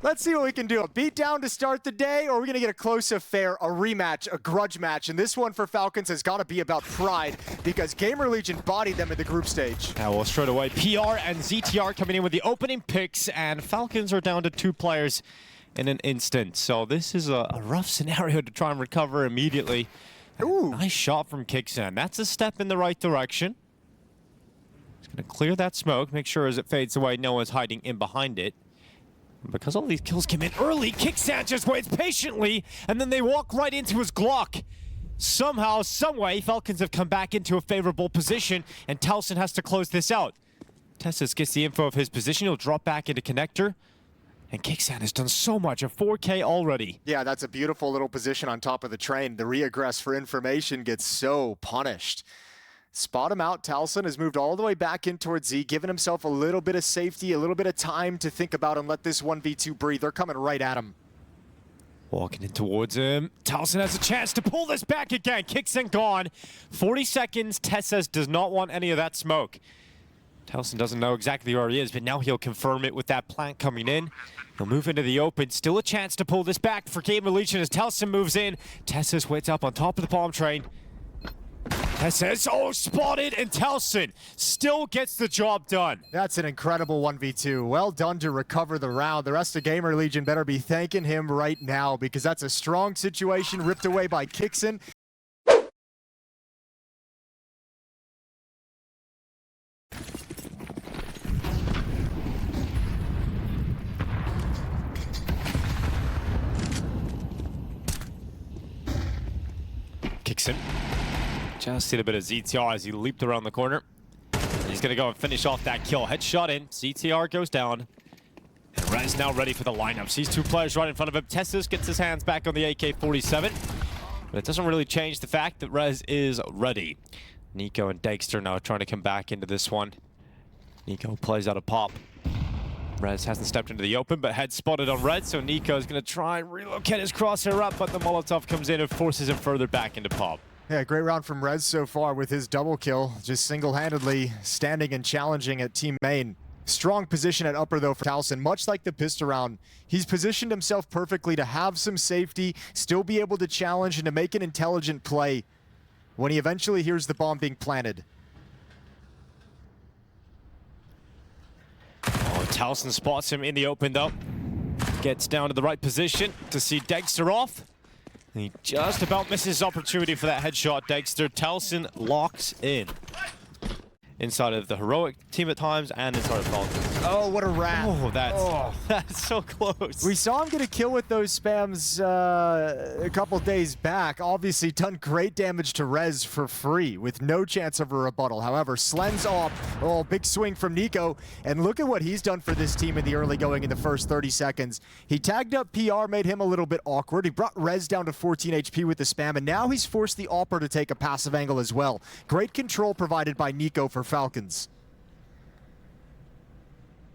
Let's see what we can do. A beatdown to start the day, or are we going to get a close affair, a rematch, a grudge match? And this one for Falcons has got to be about pride, because GamerLegion bodied them in the group stage. Yeah, well, straight away, PR and ZTR coming in with the opening picks, and Falcons are down to 2 players in an instant. So this is a rough scenario to try and recover immediately. Ooh. Nice shot from Kixan. That's a step in the right direction. He's going to clear that smoke, make sure as it fades away, no one's hiding in behind it. Because all these kills came in early, Kixan just waits patiently, and then they walk right into his Glock. Somehow, someway, Falcons have come back into a favorable position, and Towson has to close this out. Tessus gets the info of his position, he'll drop back into connector. And Kixan has done so much, a 4K already. Yeah, that's a beautiful little position on top of the train. The reaggress for information gets so punished. Spot him out. Towson has moved all the way back in towards Z, giving himself a little bit of safety, a little bit of time to think about and let this 1v2 breathe. They're coming right at him. Walking in towards him. Towson has a chance to pull this back again. Kixan gone. 40 seconds. Tessus does not want any of that smoke. Towson doesn't know exactly where he is, but now he'll confirm it with that plant coming in. He'll move into the open. Still a chance to pull this back for GamerLegion as Towson moves in. Tessus waits up on top of the bomb train. Tessus, oh, spotted, and Towson still gets the job done. That's an incredible 1v2. Well done to recover the round. The rest of GamerLegion better be thanking him right now, because that's a strong situation ripped away by Kixan. Kixan. Just seen a bit of ZTR as he leaped around the corner. He's going to go and finish off that kill. Headshot in. ZTR goes down. And Rez now ready for the lineup. Sees 2 players right in front of him. Tessus gets his hands back on the AK-47. But it doesn't really change the fact that Rez is ready. Nico and Dexter now trying to come back into this one. Nico plays out a pop. Rez hasn't stepped into the open, but head spotted on Red, so Nico's going to try and relocate his crosshair up, but the Molotov comes in and forces him further back into pop. Yeah, great round from Rez so far with his double kill, just single-handedly standing and challenging at team main. Strong position at upper though for Towson, much like the pistol round. He's positioned himself perfectly to have some safety, still be able to challenge and to make an intelligent play when he eventually hears the bomb being planted. Oh, Towson spots him in the open though. Gets down to the right position to see Dexter off. He just about misses his opportunity for that headshot. Dexter. Towson locks in. Inside of the heroic team at times and inside of Falcons. Oh, what a rat. Oh, that's so close. We saw him get a kill with those spams a couple days back. Obviously done great damage to Rez for free with no chance of a rebuttal. However, Slen's off. Oh, big swing from Nico. And look at what he's done for this team in the early going in the first 30 seconds. He tagged up PR, made him a little bit awkward. He brought Rez down to 14 HP with the spam, and now he's forced the Opper to take a passive angle as well. Great control provided by Nico for Falcons.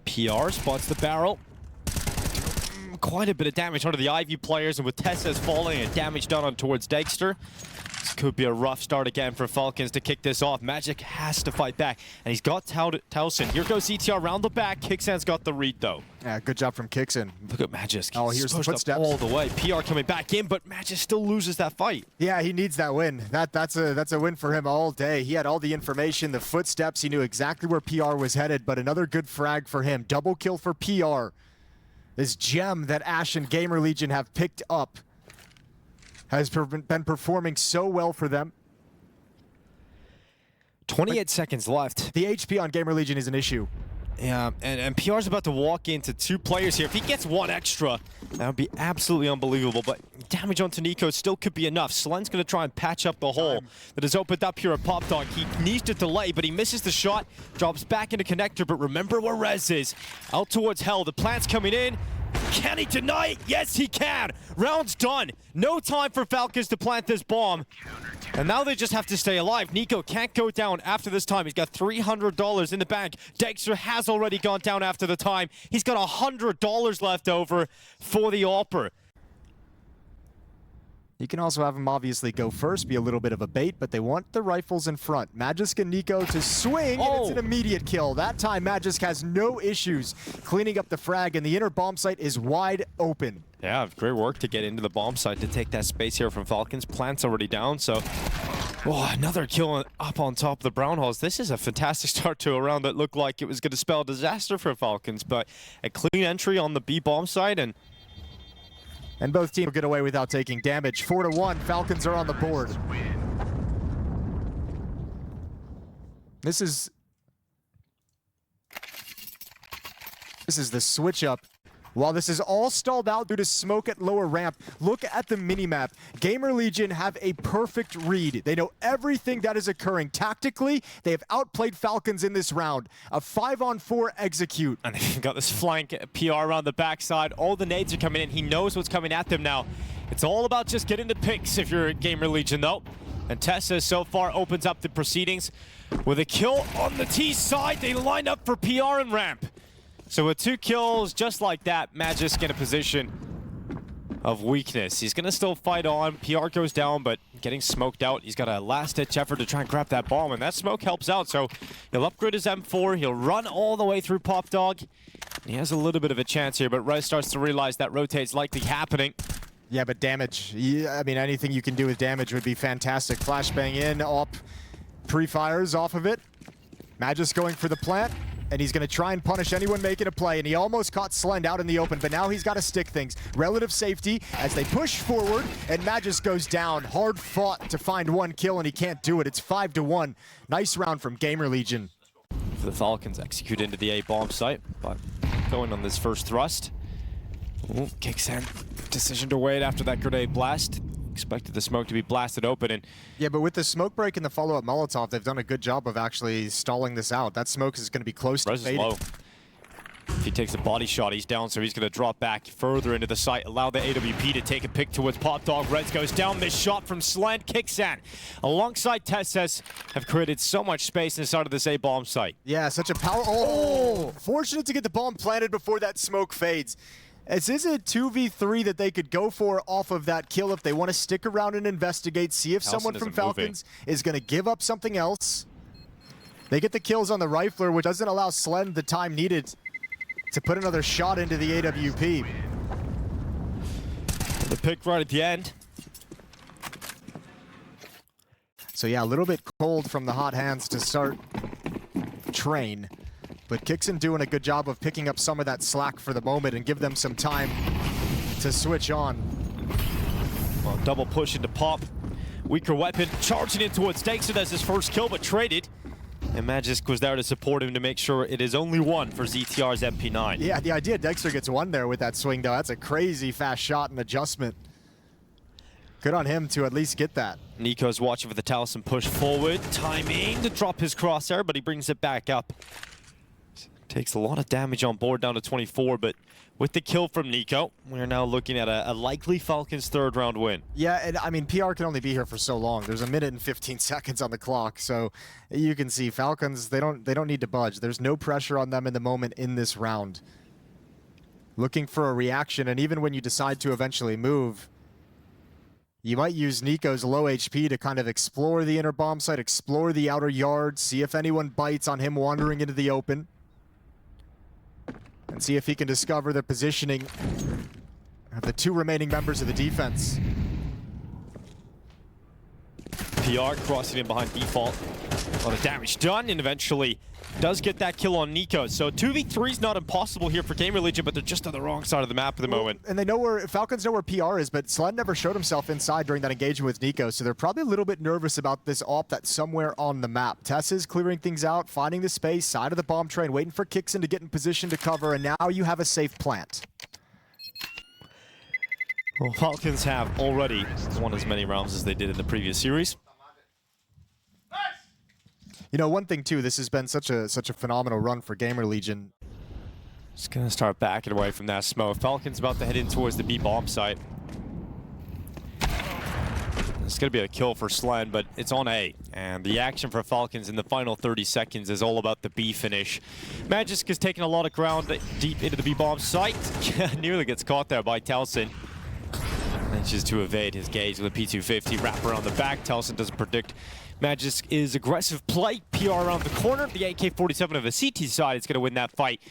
PR spots the barrel. Quite a bit of damage onto the Ivy players, and with Tessus falling and damage done on towards Dexter. This could be a rough start again for Falcons to kick this off. Magic has to fight back, and he's got Towson. Here goes ETR around the back. Kixan's got the read though. Yeah, good job from Kixan. Look at Magic. Oh, here's the footsteps all the way. PR coming back in, but Magic still loses that fight. Yeah, he needs that win. That's a win for him all day. He had all the information, the footsteps. He knew exactly where PR was headed, but another good frag for him. Double kill for PR. This gem that Ash and GamerLegion have picked up has been performing so well for them. 28 seconds left. The HP on GamerLegion is an issue. Yeah, and PR's about to walk into 2 players here. If he gets 1 extra, that would be absolutely unbelievable. But damage onto Nico still could be enough. Slen's going to try and patch up the hole that has opened up here at Pop Dog. He needs to delay, but he misses the shot. Drops back into connector, but remember where Rez is. Out towards Hell. The plant's coming in. Can he deny it? Yes, he can. Round's done. No time for Falcons to plant this bomb. And now they just have to stay alive. Nico can't go down after this time. He's got $300 in the bank. Dexter has already gone down after the time. He's got $100 left over for the Opper. You can also have him obviously go first, be a little bit of a bait, but they want the rifles in front. Magisk and Nico to swing, and it's an immediate kill. That time, Magisk has no issues cleaning up the frag, and the inner bomb site is wide open. Yeah, great work to get into the bomb site to take that space here from Falcons. Plant's already down, so... Oh, another kill up on top of the Brown Halls. This is a fantastic start to a round that looked like it was going to spell disaster for Falcons, but a clean entry on the B bomb site, and both teams will get away without taking damage. 4-1, Falcons are on the board. This is the switch up. While this is all stalled out due to smoke at lower ramp, look at the minimap. GamerLegion have a perfect read. They know everything that is occurring. Tactically, they have outplayed Falcons in this round. A 5-on-4 execute. And they've got this flank PR around the backside. All the nades are coming in. He knows what's coming at them now. It's all about just getting the picks if you're GamerLegion, though. And Tessa so far opens up the proceedings with a kill on the T side. They line up for PR and ramp. So with 2 kills just like that, Magisk in a position of weakness. He's going to still fight on. PR goes down, but getting smoked out. He's got a last-ditch effort to try and grab that bomb, and that smoke helps out. So he'll upgrade his M4. He'll run all the way through Pop Dog. He has a little bit of a chance here, but Rez starts to realize that rotate's likely happening. Yeah, but damage. I mean, anything you can do with damage would be fantastic. Flashbang in, up, pre-fires off of it. Magisk going for the plant. And he's going to try and punish anyone making a play, and he almost caught Slend out in the open, but now he's got to stick things. Relative safety as they push forward, and Magisk goes down. Hard fought to find 1 kill, and he can't do it. It's 5-1. Nice round from GamerLegion. For the Falcons, execute into the A bomb site, but going on this first thrust. Ooh, kicks in. Decision to wait after that grenade blast. Expected the smoke to be blasted open, and yeah, but with the smoke break and the follow-up Molotov, they've done a good job of actually stalling this out. That smoke is going to be close to fading. Low. If he takes a body shot, he's down, so he's going to drop back further into the site, allow the AWP to take a pick towards Pop Dog. Reds goes down. This shot from Slend. Kixan, alongside Tesses, have created so much space inside of this A bomb site. Yeah, such a power. Oh, fortunate to get the bomb planted before that smoke fades. This is a 2v3 that they could go for off of that kill if they want to stick around and investigate, see if someone from Falcons is going to give up something else. They get the kills on the rifler, which doesn't allow Slend the time needed to put another shot into the AWP. The pick right at the end. So yeah, a little bit cold from the hot hands to start train. But Kixon doing a good job of picking up some of that slack for the moment and give them some time to switch on. Well, double push into Pop. Weaker weapon, charging in towards Dexter as his first kill, but traded. And Magisk was there to support him to make sure it is only 1 for ZTR's MP9. Yeah, the idea Dexter gets 1 there with that swing, though, that's a crazy fast shot and adjustment. Good on him to at least get that. Nico's watching for the Talisman push forward. Timing to drop his crosshair, but he brings it back up. Takes a lot of damage on board, down to 24, but with the kill from Nico, we're now looking at a likely Falcons 3rd round win. Yeah, and I mean, PR can only be here for so long. There's 1 minute and 15 seconds on the clock, so you can see Falcons, they don't need to budge. There's no pressure on them in the moment in this round. Looking for a reaction, and even when you decide to eventually move, you might use Nico's low HP to kind of explore the inner bomb site, explore the outer yard, see if anyone bites on him wandering into the open. And see if he can discover the positioning of the 2 remaining members of the defense. PR crossing in behind default. A lot of damage done, and eventually does get that kill on Nico. So 2v3 is not impossible here for GamerLegion, but they're just on the wrong side of the map at the moment. And they know where, Falcons know where PR is, but Sled never showed himself inside during that engagement with Nico, so they're probably a little bit nervous about this AWP that's somewhere on the map. Tess is clearing things out, finding the space, side of the bomb train, waiting for Kixon to get in position to cover, and now you have a safe plant. Well, Falcons have already won as many rounds as they did in the previous series. You know, one thing too, this has been such a phenomenal run for GamerLegion. Just gonna start backing away from that smoke. Falcons about to head in towards the B bomb site. It's gonna be a kill for Slend, but it's on A. And the action for Falcons in the final 30 seconds is all about the B finish. Magisk is taking a lot of ground deep into the B bomb site. Nearly gets caught there by Towson. Manages to evade his gaze with a P250 wrap around the back. Towson doesn't predict Magisk is aggressive play. PR around the corner. The AK-47 of the CT side is going to win that fight.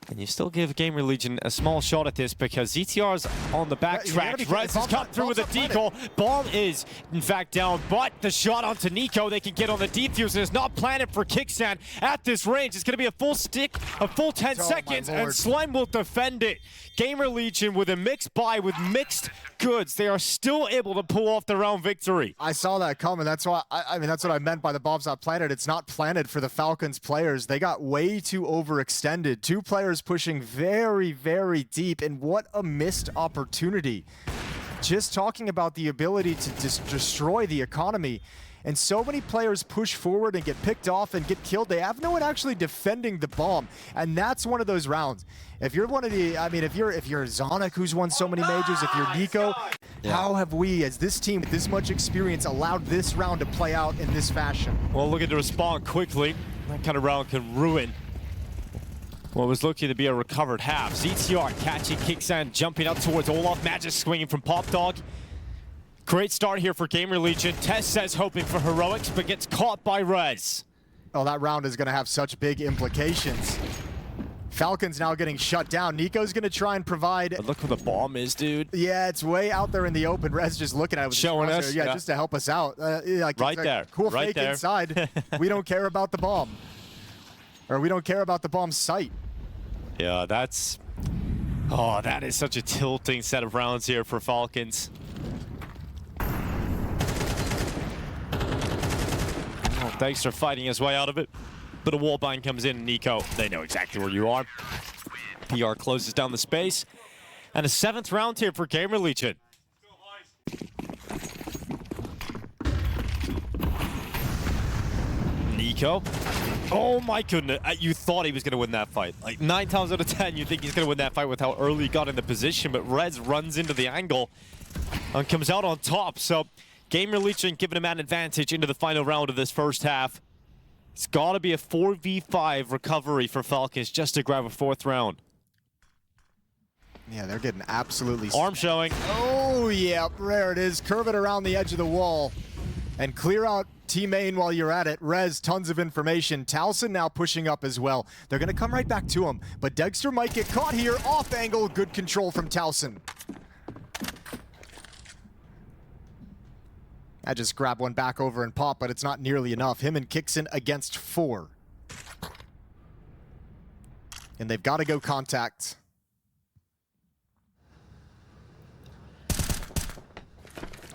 And you still give GamerLegion a small shot at this because ZTR's on the backtrack. Rez has come through with a decoy. Bomb is, in fact, down, but the shot onto Nico, they can get on the defuse, and it's not planted for Kickstand at this range. It's going to be a full stick, a full 10 seconds, and Slime will defend it. GamerLegion with a mixed buy with mixed goods. They are still able to pull off the round victory. I saw that coming. That's why I mean that's what I meant by the bomb's not planted. It's not planted for the Falcons players. They got way too overextended. Two players pushing very, very deep, and what a missed opportunity. Just talking about the ability to just destroy the economy. And so many players push forward and get picked off and get killed. They have no one actually defending the bomb. And that's one of those rounds. If you're one of the, I mean, if you're Zonic, who's won so many majors, if you're Nico, how have we, as this team with this much experience, allowed this round to play out in this fashion? Well, looking to respond quickly. That kind of round can ruin what was looking to be a recovered half. ZTR catching Kickstand, jumping up towards Olaf. Magisk swinging from Pop Dog. Great start here for GamerLegion. Tess says hoping for heroics, but gets caught by Rez. Oh, that round is going to have such big implications. Falcons now getting shut down. Nico's going to try and provide... But look where the bomb is, dude. Yeah, it's way out there in the open. Rez just looking at it with showing us. Yeah, just to help us out. Like, right there. Cool right fake there. inside. We don't care about the bomb. Or we don't care about the bomb's site. Yeah, that's... Oh, that is such a tilting set of rounds here for Falcons. Thanks for fighting his way out of it. But a wallbind comes in, and Nico, they know exactly where you are. PR closes down the space. And a 7th round here for GamerLegion. Nico. Oh my goodness. You thought he was going to win that fight. Like 9 times out of 10, you think he's going to win that fight with how early he got into position. But Rez runs into the angle and comes out on top. So GamerLegion giving him an advantage into the final round of this first half. It's got to be a 4v5 recovery for Falcons just to grab a 4th round. Yeah, they're getting absolutely... Arm showing. Oh, yeah, there it is. Curve it around the edge of the wall and clear out T-main while you're at it. Rez, tons of information. Towson now pushing up as well. They're going to come right back to him, but Dexter might get caught here. Off angle, good control from Towson. I just grab one back over and pop, but it's not nearly enough. Him and Kickson against 4. And they've got to go contact.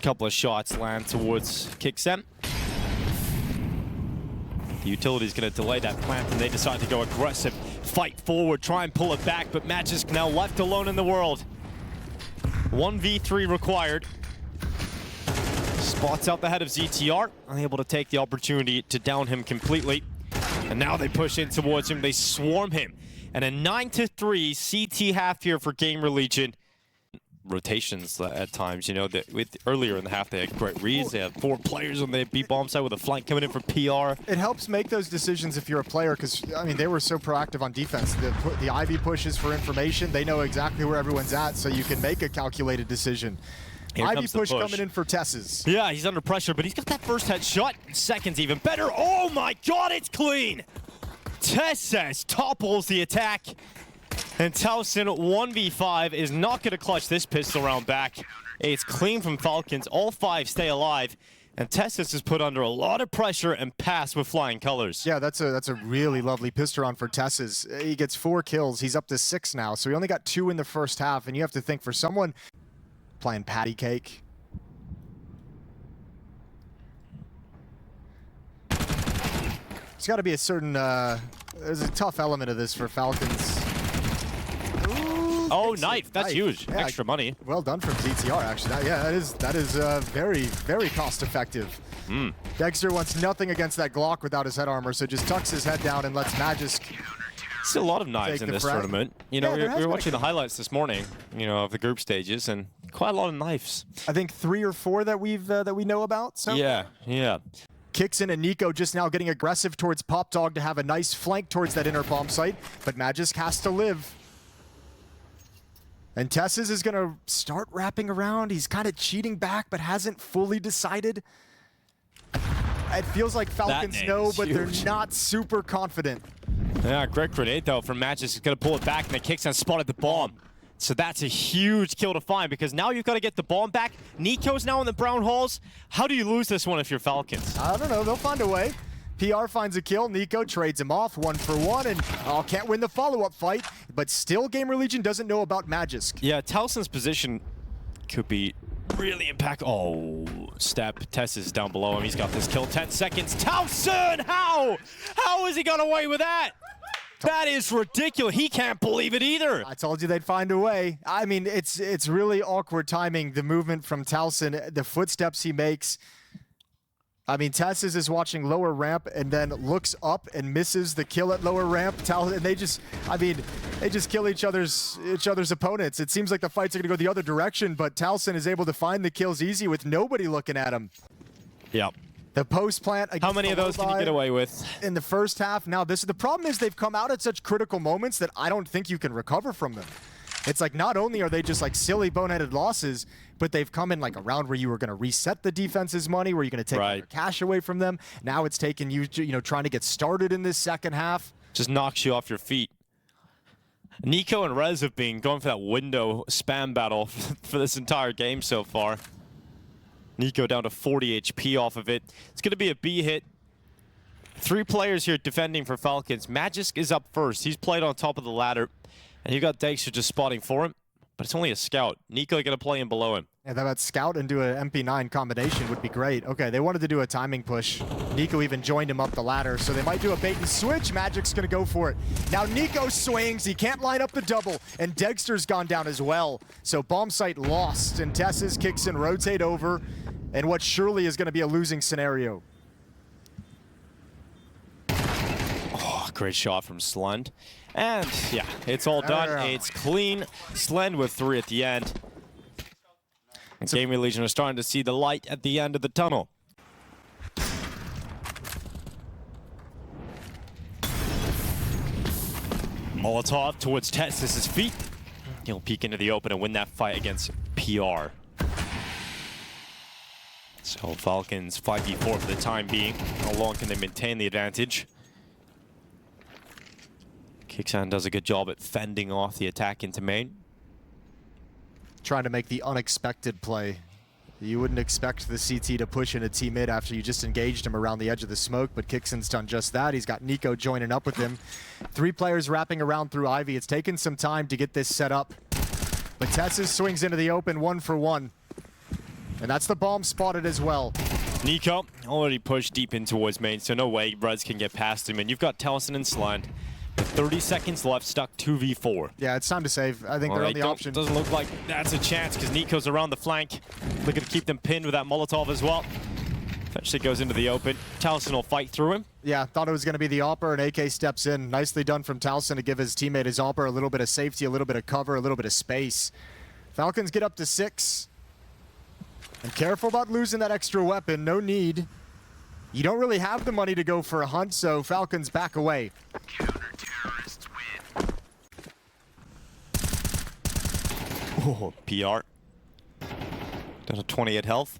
Couple of shots land towards Kickson. The utility's going to delay that plant, and they decide to go aggressive. Fight forward, try and pull it back, but Magisk now left alone in the world. 1v3 required. Spots out the head of ZTR, unable to take the opportunity to down him completely. And now they push in towards him, they swarm him. And a 9-3 CT half here for GamerLegion. Rotations at times, you know, earlier in the half they had great reads. They had 4 players on the B bomb side with a flank coming in for PR. It helps make those decisions if you're a player, because I mean they were so proactive on defense. The Ivy pushes for information. They know exactly where everyone's at, so you can make a calculated decision. Here Ivy push coming in for Tess's. Yeah, he's under pressure, but he's got that first headshot. Second's even better. Oh my God, it's clean. Tess topples the attack. And Towson 1v5 is not going to clutch this pistol round back. It's clean from Falcons. All 5 stay alive. And Tessus is put under a lot of pressure and passed with flying colors. Yeah, that's a really lovely pistol round for Tessus. He gets 4 kills. He's up to 6 now. So he only got 2 in the first half. And you have to think for someone playing patty cake. There's got to be a certain, there's a tough element of this for Falcons. Oh, knife. That's huge. Yeah, extra money. Well done from ZTR, actually. Yeah, that is very, very cost-effective. Dexter wants nothing against that Glock without his head armor, so just tucks his head down and lets Magisk. Still a lot of knives in this tournament. You know, we were watching the highlights this morning, you know, of the group stages, and quite a lot of knives. I think 3 or 4 that we know about. So. Yeah. Kickson and Nico just now getting aggressive towards Pop Dog to have a nice flank towards that inner bomb site, but Magisk has to live. And Tessis is going to start wrapping around. He's kind of cheating back, but hasn't fully decided. It feels like Falcons know, but they're not super confident. Yeah, great grenade though from Magisk. He's going to pull it back, and the Kixan spotted the bomb. So that's a huge kill to find, because now you've got to get the bomb back. Nico's now in the brown halls. How do you lose this one if you're Falcons? I don't know. They'll find a way. PR finds a kill. Nico trades him off 1 for 1, and can't win the follow-up fight. But still, GamerLegion doesn't know about Magisk. Yeah, Towson's position could be really impactful. Oh, step. Tess is down below him. He's got this kill. 10 seconds. Towson! How? How has he got away with that? That is ridiculous. He can't believe it either. I told you they'd find a way. I mean, it's really awkward timing, the movement from Towson, the footsteps he makes. I mean, Tessis is watching lower ramp and then looks up and misses the kill at lower ramp. And they just kill each other's opponents. It seems like the fights are gonna go the other direction, but Towson is able to find the kills easy with nobody looking at him. Yep. The post plant. How many of those can you get away with? In the first half. Now, the problem is they've come out at such critical moments that I don't think you can recover from them. It's like, not only are they just like silly boneheaded losses, but they've come in like a round where you were going to reset the defense's money, where you're going to take their cash away from them. Now it's taken you, trying to get started in this second half. Just knocks you off your feet. Nico and Rez have been going for that window spam battle for this entire game so far. Nico down to 40 HP off of it. It's going to be a B hit. 3 players here defending for Falcons. Magisk is up first. He's played on top of the ladder. And you got Dexter just spotting for him. But it's only a scout. Nico going to play in below him. Yeah, that scout and do an MP9 combination would be great. Okay, they wanted to do a timing push. Nico even joined him up the ladder, so they might do a bait and switch. Magic's going to go for it. Now Nico swings. He can't line up the double, and Dexter's gone down as well. So bomb site lost, and Tessis kicks in, rotate over, and what surely is going to be a losing scenario. Oh, great shot from Slend. And yeah, it's all done. It's clean. Slend with 3 at the end. And GamerLegion are starting to see the light at the end of the tunnel. Molotov towards Tessis' feet. He'll peek into the open and win that fight against PR. So Falcons 5v4 for the time being. How long can they maintain the advantage? Kixan does a good job at fending off the attack into main. Trying to make the unexpected play. You wouldn't expect the CT to push in a T mid after you just engaged him around the edge of the smoke, but Kixan's done just that. He's got Nico joining up with him. 3 players wrapping around through Ivy. It's taken some time to get this set up. But Tessis swings into the open 1 for 1. And that's the bomb spotted as well. Nico already pushed deep in towards main, so no way Rez can get past him. And you've got Towson and Slend. With 30 seconds left, stuck 2v4. Yeah, it's time to save. I think they're on the option. Doesn't look like that's a chance, because Nico's around the flank. Looking to keep them pinned with that Molotov as well. Eventually goes into the open. Towson will fight through him. Yeah, thought it was going to be the AWPer, and AK steps in. Nicely done from Towson to give his teammate, his AWPer, a little bit of safety, a little bit of cover, a little bit of space. Falcons get up to 6. And careful about losing that extra weapon. No need. You don't really have the money to go for a hunt, so Falcons back away. Counter-terrorists win. Oh, PR. Down to 28 health.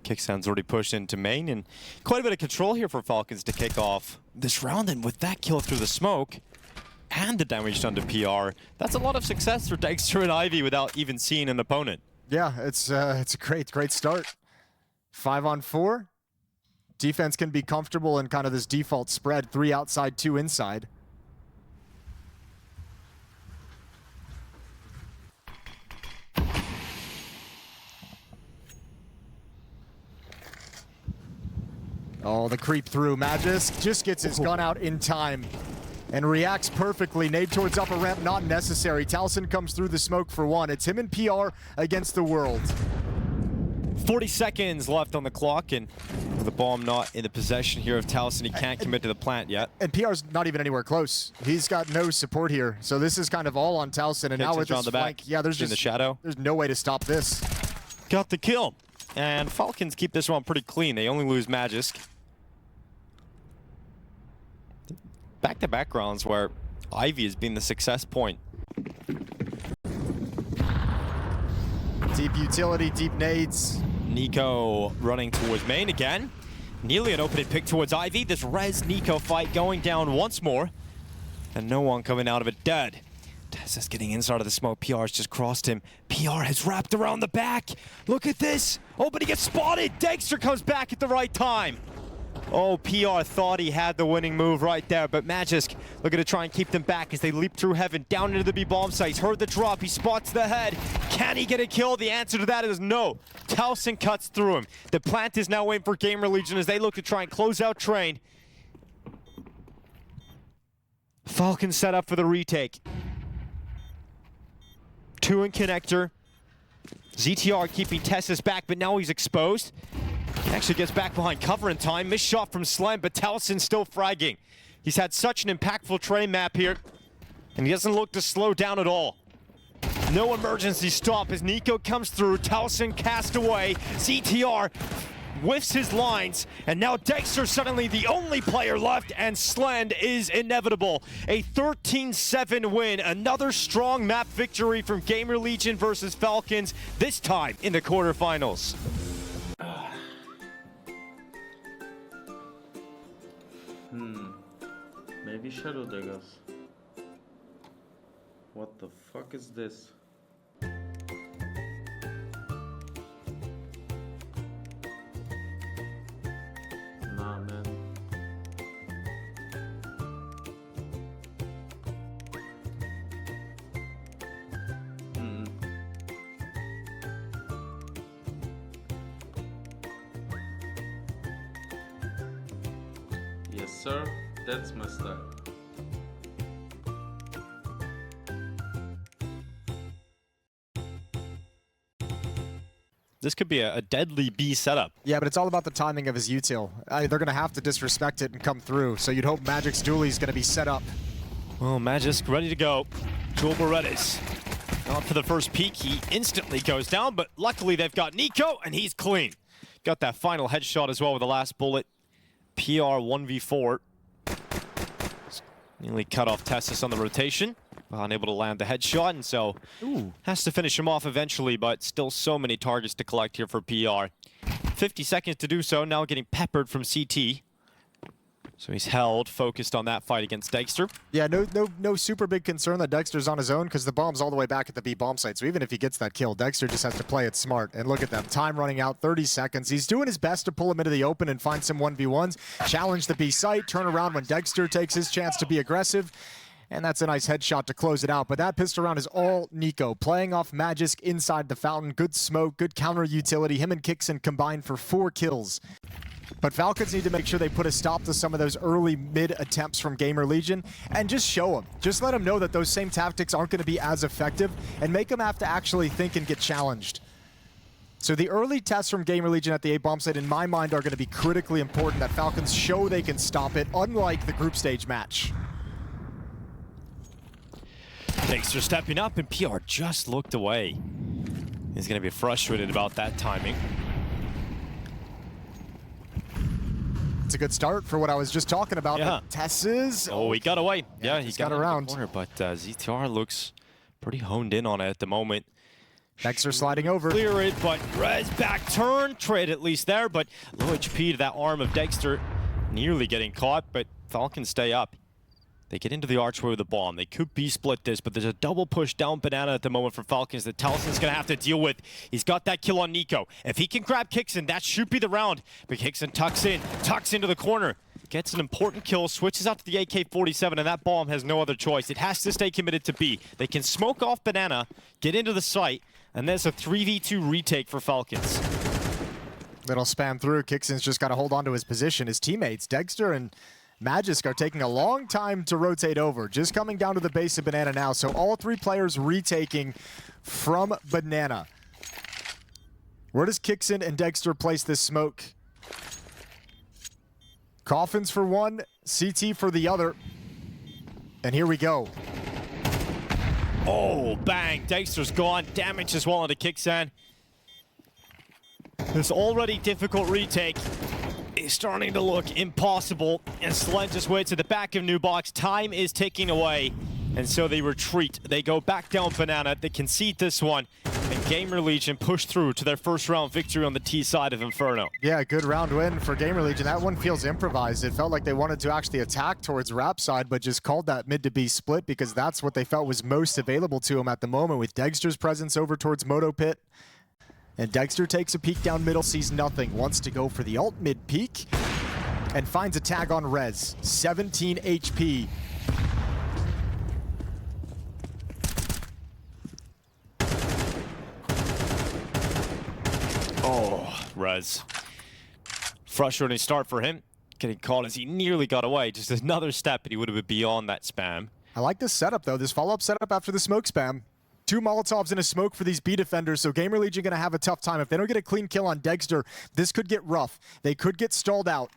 Kixan's already pushed into main, and quite a bit of control here for Falcons to kick off this round. And with that kill through the smoke and the damage done to PR, that's a lot of success for Dexter and Ivy without even seeing an opponent. Yeah, it's a great start. 5 on 4. Defense can be comfortable in kind of this default spread. 3 outside, 2 inside. Oh, the creep through. Magisk just gets his gun out in time and reacts perfectly. Nade towards upper ramp, not necessary. Towson comes through the smoke for 1. It's him and PR against the world. 40 seconds left on the clock, and with the bomb not in the possession here of Towson, he can't commit to the plant yet. And PR's not even anywhere close. He's got no support here, so this is kind of all on Towson. And now with his flank, yeah, there's just in the shadow. There's no way to stop this. Got the kill, and Falcons keep this one pretty clean. They only lose Magisk. Back-to-back rounds where Ivy has been the success point Deep utility, deep nades. Nico running towards main again. Nearly an opening pick towards Ivy. This Rez Nico fight going down once more. And no one coming out of it dead. Tessa's getting inside of the smoke. PR's just crossed him. PR has wrapped around the back. Look at this. Oh, but he gets spotted. Dexter comes back at the right time. Oh, PR thought he had the winning move right there, but Magisk looking to try and keep them back as they leap through heaven down into the B bomb sites. Heard the drop. He spots the head. Can he get a kill? The answer to that is no. Towson cuts through him. The plant is now waiting for GamerLegion as they look to try and close out Train. Falcon set up for the retake. 2 in connector. ZTR keeping Tessus back, but now he's exposed. He actually gets back behind cover in time. Missed shot from Slem, but Towson still fragging. He's had such an impactful train map here, and he doesn't look to slow down at all. No emergency stop as Nico comes through. Towson cast away. ZTR whiffs his lines, and now Dexter suddenly the only player left, and Slend is inevitable. A 13-7 win, another strong map victory from GamerLegion versus Falcons, this time in the quarterfinals. Maybe Shadow Daggers. What the fuck is this? Nah, man. Yes, sir. That's my style. This could be a deadly B setup. Yeah, but it's all about the timing of his util. They're going to have to disrespect it and come through, so you'd hope Magic's dually is going to be set up. Well, Magisk ready to go. Joel Berettas out for the first peek. He instantly goes down, but luckily they've got Nico, and he's clean. Got that final headshot as well with the last bullet. PR 1v4. Nearly cut off Tessus on the rotation. Unable to land the headshot, and so has to finish him off eventually, but still so many targets to collect here for PR. 50 seconds to do so, now getting peppered from CT. So he's held, focused on that fight against Dexter. Yeah, no super big concern that Dexter's on his own because the bomb's all the way back at the B bomb site. So even if he gets that kill, Dexter just has to play it smart. And look at them, time running out, 30 seconds. He's doing his best to pull him into the open and find some 1v1s, challenge the B site, turn around when Dexter takes his chance to be aggressive. And that's a nice headshot to close it out. But that pistol round is all Nico, playing off Magisk inside the fountain. Good smoke, good counter utility. Him and Kixon combined for 4 kills. But Falcons need to make sure they put a stop to some of those early mid attempts from GamerLegion and just show them. Just let them know that those same tactics aren't going to be as effective and make them have to actually think and get challenged. So the early tests from GamerLegion at the A bomb site, in my mind, are going to be critically important that Falcons show they can stop it, unlike the group stage match. Dexter stepping up, and PR just looked away. He's going to be frustrated about that timing. It's a good start for what I was just talking about. Yeah. Tessus. Oh, he got away. Yeah, he got around. The corner, but ZTR looks pretty honed in on it at the moment. Dexter sliding over. Clear it, but Rez back turn. Trade at least there, but low HP to that arm of Dexter. Nearly getting caught, but Falcons stay up. They get into the archway with a bomb. They could be split this, but there's a double push down Banana at the moment for Falcons that Towson's going to have to deal with. He's got that kill on Nico. If he can grab Kixon, that should be the round. But Kixon tucks into the corner. Gets an important kill, switches out to the AK-47, and that bomb has no other choice. It has to stay committed to B. They can smoke off Banana, get into the site, and there's a 3v2 retake for Falcons. Little spam through. Kixon's just got to hold on to his position. His teammates, Dexter and Magisk, are taking a long time to rotate over. Just coming down to the base of Banana now. So all 3 players retaking from Banana. Where does Kixon and Dexter place this smoke? Coffins for one, CT for the other. And here we go. Oh, bang. Dexter's gone. Damage as well onto Kixon. This already difficult retake is starting to look impossible, and Sled just waits at the back of New Box. Time is ticking away, and so they retreat. They go back down Banana, they concede this one, and GamerLegion push through to their first round victory on the T side of Inferno. Yeah, good round win for GamerLegion. That one feels improvised. It felt like they wanted to actually attack towards Rap side, but just called that mid to B split because that's what they felt was most available to them at the moment, with Dexter's presence over towards Moto Pit. And Dexter takes a peek down middle, sees nothing, wants to go for the alt mid peek, and finds a tag on Rez. 17 HP. Oh, Rez. Frustrating start for him. Getting caught as he nearly got away. Just another step and he would have been beyond that spam. I like this setup though, this follow-up setup after the smoke spam. 2 Molotovs and a smoke for these B defenders, so GamerLegion gonna have a tough time. If they don't get a clean kill on Dexter, this could get rough. They could get stalled out.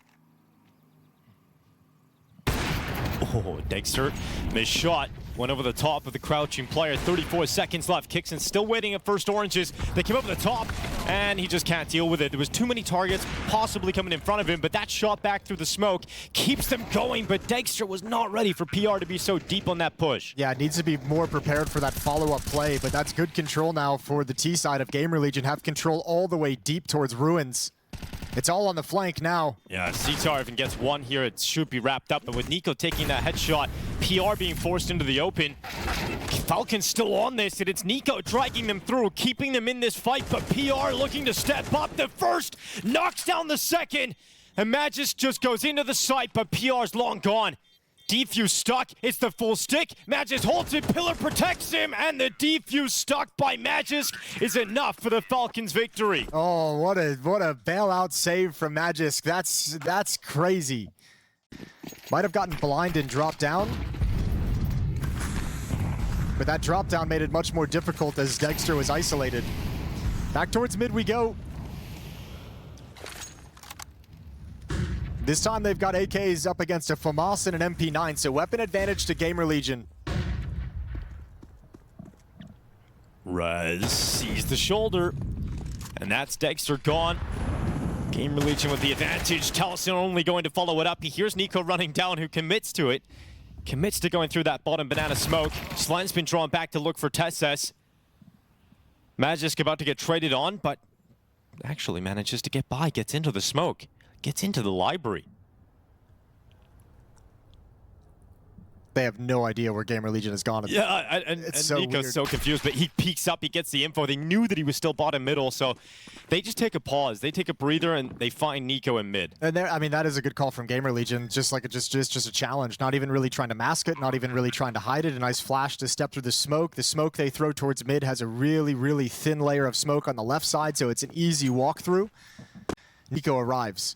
Oh, Dexter, missed shot. Went over the top of the crouching player. 34 seconds left. Kixon still waiting at first oranges. They came over the top, and he just can't deal with it. There was too many targets possibly coming in front of him, but that shot back through the smoke keeps them going, but Dexter was not ready for PR to be so deep on that push. Yeah, it needs to be more prepared for that follow-up play, but that's good control now for the T side of GamerLegion. Have control all the way deep towards Ruins. It's all on the flank now. Yeah, CTR even gets one here. It should be wrapped up, but with Nico taking that headshot, PR being forced into the open, Falcon's still on this, and it's Nico dragging them through, keeping them in this fight, but PR looking to step up. The first knocks down the second, and Magis just goes into the site, but PR's long gone. Defuse stuck, it's the full stick. Magis holds it, Pillar protects him, and the defuse stuck by Magis is enough for the Falcons' victory. Oh, what a bailout save from Magisk. That's crazy. Might have gotten blind and dropped down. But that drop down made it much more difficult as Dexter was isolated. Back towards mid we go. This time they've got AKs up against a FAMAS and an MP9, so weapon advantage to GamerLegion. Rez sees the shoulder, and that's Dexter gone. GamerLegion with the advantage. Taliesin only going to follow it up. He hears Nico running down, who commits to it. Commits to going through that bottom banana smoke. Slen's been drawn back to look for Tesses. Magisk about to get traded on, but actually manages to get by, gets into the smoke. Gets into the library. They have no idea where GamerLegion has gone. Yeah, and so Nico's weird. so confused, but he peeks up, he gets the info. They knew that he was still bottom middle, so they just take a pause. They take a breather, and they find Nico in mid. And there, I mean, that is a good call from GamerLegion. Just like just a challenge. Not even really trying to mask it. Not even really trying to hide it. A nice flash to step through the smoke. The smoke they throw towards mid has a really, really thin layer of smoke on the left side, so it's an easy walkthrough. Nico arrives.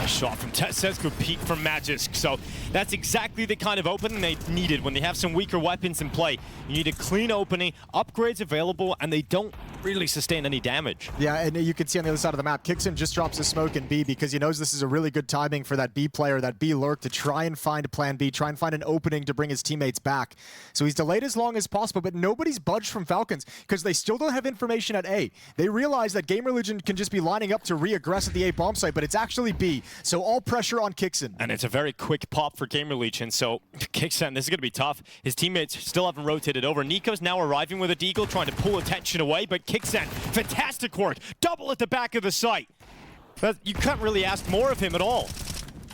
Shot from Tesses, good peek from Magisk. So that's exactly the kind of opening they needed when they have some weaker weapons in play. You need a clean opening, upgrades available, and they don't really sustain any damage. Yeah, and you can see on the other side of the map, Kixon just drops a smoke in B because he knows this is a really good timing for that B player, that B lurk, to try and find a plan B, try and find an opening to bring his teammates back. So he's delayed as long as possible, but nobody's budged from Falcons because they still don't have information at A. They realize that GamerLegion can just be lining up to re-aggress at the A bomb site, but it's actually B. So all pressure on Kixon. And it's a very quick pop for GamerLegion, so Kixon, this is going to be tough. His teammates still haven't rotated over. Nico's now arriving with a deagle, trying to pull attention away, but Kixon, fantastic work. Double at the back of the site. But you can't really ask more of him at all.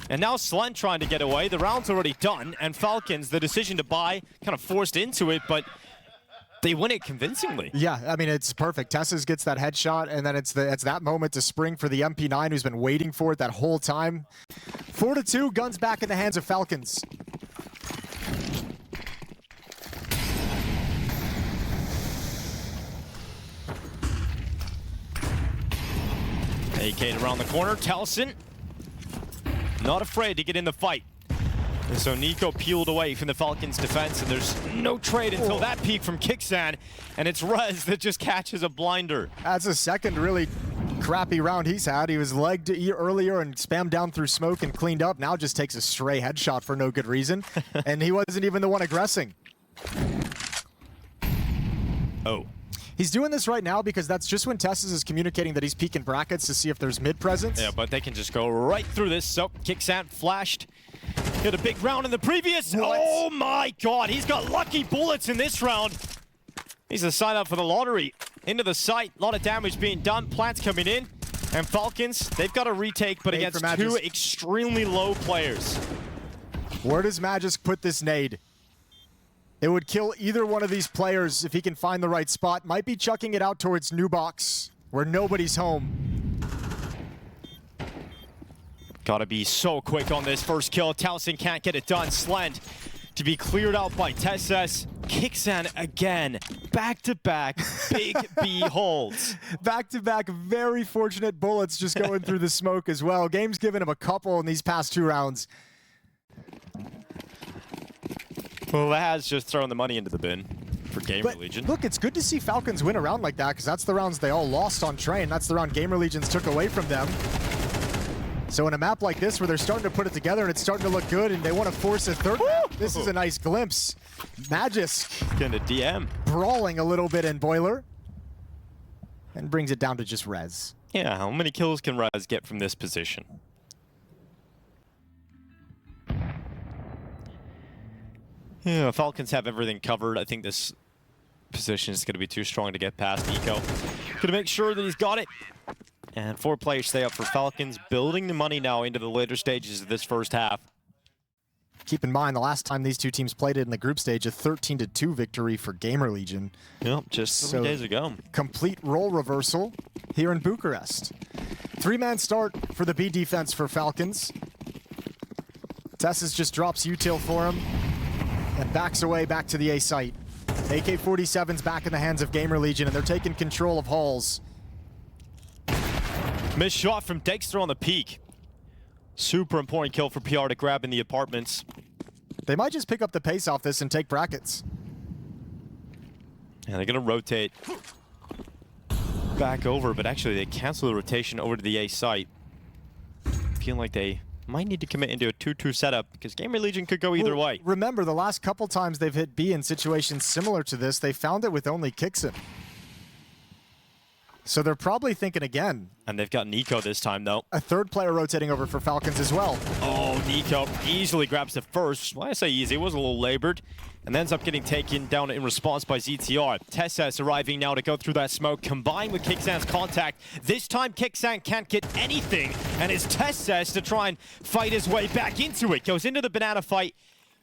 And now Slen trying to get away. The round's already done, and Falcons, the decision to buy, kind of forced into it, but they win it convincingly. Yeah, I mean, it's perfect. Tesses gets that headshot, and then it's that moment to spring for the MP9, who's been waiting for it that whole time. 4-2, guns back in the hands of Falcons. AK'd around the corner. Taliesin not afraid to get in the fight. And so Nico peeled away from the Falcons' defense, and there's no trade until that peek from Kixan, and it's Rez that just catches a blinder. That's a second really crappy round he's had. He was legged earlier and spammed down through smoke and cleaned up. Now just takes a stray headshot for no good reason, and he wasn't even the one aggressing. Oh. He's doing this right now because that's just when Tessus is communicating that he's peeking brackets to see if there's mid presence. Yeah, but they can just go right through this. So, Kicksant flashed. Hit a big round in the previous. What? Oh my god, he's got lucky bullets in this round. He's a sign up for the lottery. Into the site, a lot of damage being done. Plants coming in. And Falcons, they've got a retake, but Nade against for two Magisk. extremely low players. Where does Magisk put this nade? It would kill either one of these players if he can find the right spot. Might be chucking it out towards New Box, where nobody's home. Gotta be so quick on this first kill. Towson can't get it done. Slend to be cleared out by Tessus. Kicksan again. Back-to-back big B holds. Back-to-back very fortunate bullets just going through the smoke as well. Game's given him a couple in these past 2 rounds. Well, that has just thrown the money into the bin for GamerLegion. Look, it's good to see Falcons win a round like that because that's the rounds they all lost on Train. That's the round GamerLegions took away from them. So in a map like this where they're starting to put it together and it's starting to look good and they want to force a third map, this is a nice glimpse. Magisk Getting a DM. brawling a little bit in Boiler and brings it down to just Rez. Yeah, how many kills can Raz get from this position? Yeah, Falcons have everything covered. I think this position is going to be too strong to get past Eco. Gonna make sure that he's got it. And 4 players stay up for Falcons, building the money now into the later stages of this first half. Keep in mind, the last time these two teams played it in the group stage, a 13-2 victory for GamerLegion. Yep, just 3 days ago. Complete role reversal here in Bucharest. 3-man start for the B defense for Falcons. Tessus just drops util for him and backs away back to the A site. AK-47's back in the hands of GamerLegion, and they're taking control of halls. Missed shot from Dexter on the peak. Super important kill for PR to grab in the apartments. They might just pick up the pace off this and take brackets. Yeah, they're gonna rotate back over, but actually they cancel the rotation over to the A site. Feeling like they might need to commit into a 2-2 setup because GamerLegion could go either way. Remember, the last couple times they've hit B in situations similar to this, they found it with only Kicksan. So they're probably thinking again. And they've got Nico this time, though. A third player rotating over for Falcons as well. Oh, Nico easily grabs the first. Well, I say easy, it was a little labored. And ends up getting taken down in response by ZTR. Tessus arriving now to go through that smoke, combined with Kicksan's contact. This time, Kicksan can't get anything, and it's Tessus to try and fight his way back into it. Goes into the banana fight,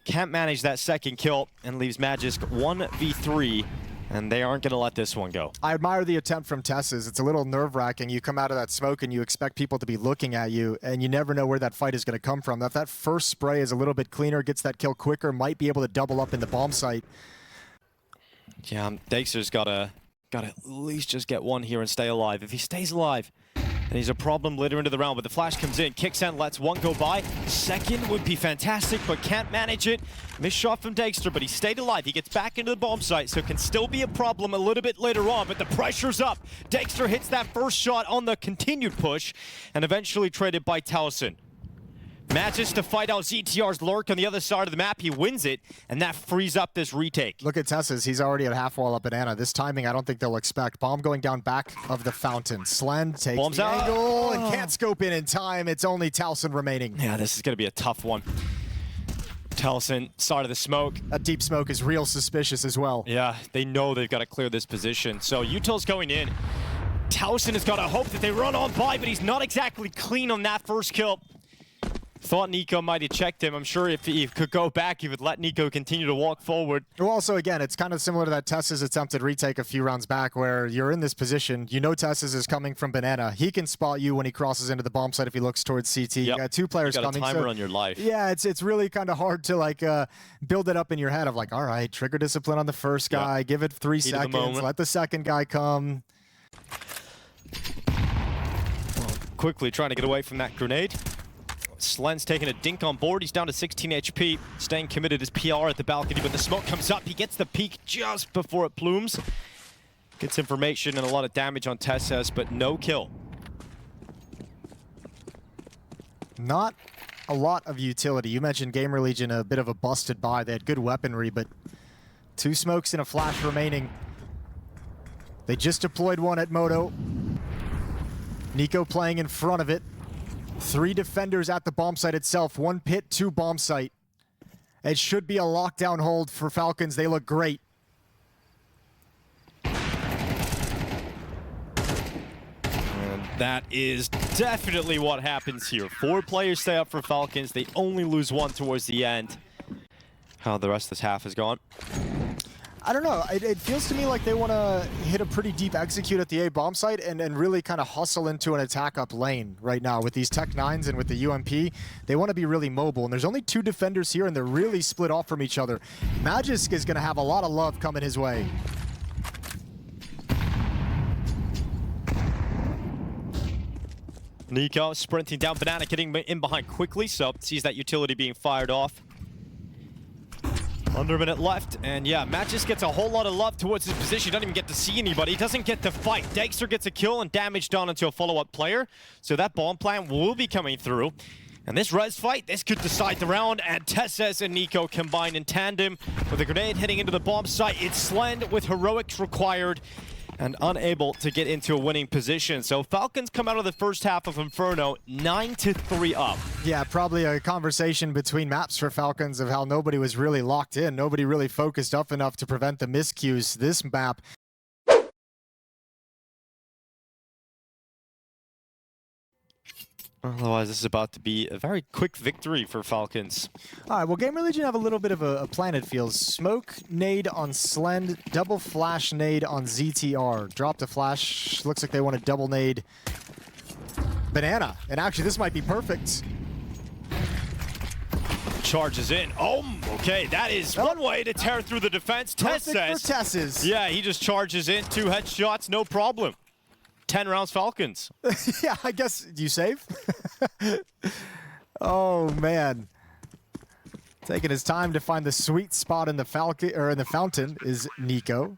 can't manage that second kill, and leaves Magisk 1v3. And they aren't going to let this one go. I admire the attempt from Tessus. It's a little nerve-wracking. You come out of that smoke and you expect people to be looking at you, and you never know where that fight is going to come from. If that first spray is a little bit cleaner, gets that kill quicker, might be able to double up in the bomb site. Yeah, Dexter's got to at least just get one here and stay alive. If he stays alive, then he's a problem later into the round. But the flash comes in. Kicksan lets one go by. Second would be fantastic, but can't manage it. Missed shot from Dexter, but he stayed alive. He gets back into the bomb site, so it can still be a problem a little bit later on, but the pressure's up. Dexter hits that first shot on the continued push, and eventually traded by Towson. Matches to fight out ZTR's lurk on the other side of the map. He wins it, and that frees up this retake. Look at Tessus. He's already at half wall up banana. This timing, I don't think they'll expect. Bomb going down back of the fountain. Slend takes Bombs the out. angle and can't scope in time. It's only Towson remaining. Yeah, this is going to be a tough one. Towson, side of the smoke. That deep smoke is real suspicious as well. Yeah, they know they've got to clear this position. So util's going in. Towson has got to hope that they run on by, but he's not exactly clean on that first kill. Thought Nico might have checked him. I'm sure if he could go back, he would let Nico continue to walk forward. Well, also, again, it's kind of similar to that Tessus attempted retake a few rounds back where you're in this position. You know Tessus is coming from banana. He can spot you when he crosses into the bomb site if he looks towards CT. Yep. You got 2 players coming. You got a timer on your life. Yeah, it's really kind of hard to like build it up in your head of like, all right, trigger discipline on the first guy, give it 3 seconds, let the second guy come. Quickly trying to get away from that grenade. Slen's taking a dink on board. He's down to 16 HP. Staying committed as PR at the balcony, but the smoke comes up. He gets the peek just before it plumes. Gets information and a lot of damage on Tessus, but no kill. Not a lot of utility. You mentioned GamerLegion, a bit of a busted buy. They had good weaponry, but 2 smokes and a flash remaining. They just deployed one at Moto. Nico playing in front of it. 3 defenders at the bomb site itself. 1 pit, 2 bomb site. It should be a lockdown hold for Falcons. They look great. And that is definitely what happens here. 4 players stay up for Falcons. They only lose 1 towards the end. How the rest of this half has gone. I don't know. It feels to me like they want to hit a pretty deep execute at the A bomb site and really kind of hustle into an attack up lane right now with these Tech 9s and with the UMP. They want to be really mobile, and there's only 2 defenders here, and they're really split off from each other. Magisk is going to have a lot of love coming his way. Nico sprinting down Banana, getting in behind quickly, so sees that utility being fired off. Under a minute left, and yeah, Matt just gets a whole lot of love towards his position. He doesn't even get to see anybody. He doesn't get to fight. Dexter gets a kill and damage done into a follow-up player. So that bomb plan will be coming through. And this res fight, this could decide the round, and Tesses and Nico combine in tandem with a grenade heading into the bomb site. It's Slend with heroics required and unable to get into a winning position. So Falcons come out of the first half of Inferno 9-3 up. Yeah, probably a conversation between maps for Falcons of how nobody was really locked in. Nobody really focused up enough to prevent the miscues. This map, Otherwise, this is about to be a very quick victory for Falcons. all right, well, GamerLegion have a little bit of a plan, it feels. Smoke nade on Slend, double flash nade on ZTR. Dropped a flash. Looks like they want to double nade Banana. And actually, this might be perfect. Charges in. Oh, okay. That is one way to tear through the defense. Tess Perfect says. for Tesses. Yeah, he just charges in. 2 headshots, no problem. 10 rounds Falcons. Yeah, I guess. Do you save? Oh, man. Taking his time to find the sweet spot in the Falcon or in the fountain is Nico.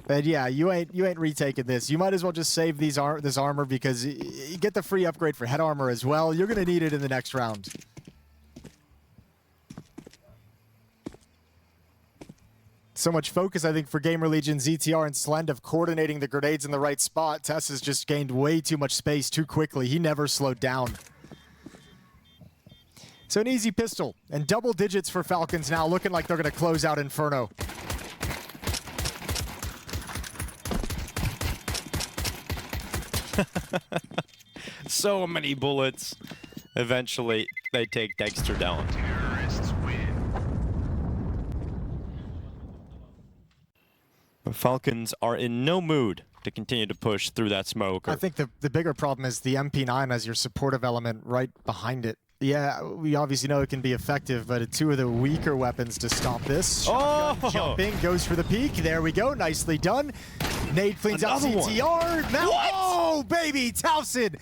And yeah, you ain't retaking this. You might as well just save this armor because you get the free upgrade for head armor as well. You're gonna need it in the next round. So much focus, I think, for GamerLegion, ZTR, and Slend of coordinating the grenades in the right spot. Tess has just gained way too much space too quickly. He never slowed down. So an easy pistol, and double digits for Falcons now, looking like they're going to close out Inferno. So many bullets. Eventually, they take Dexter down. Terrorists win. The Falcons are in no mood to continue to push through that smoke. I think the bigger problem is the MP9 as your supportive element right behind it. Yeah, we obviously know it can be effective, but 2 of the weaker weapons to stop this. Shotgun jumping, goes for the peak. There we go, nicely done. Nade cleans out CTR. Now, oh, baby, Towson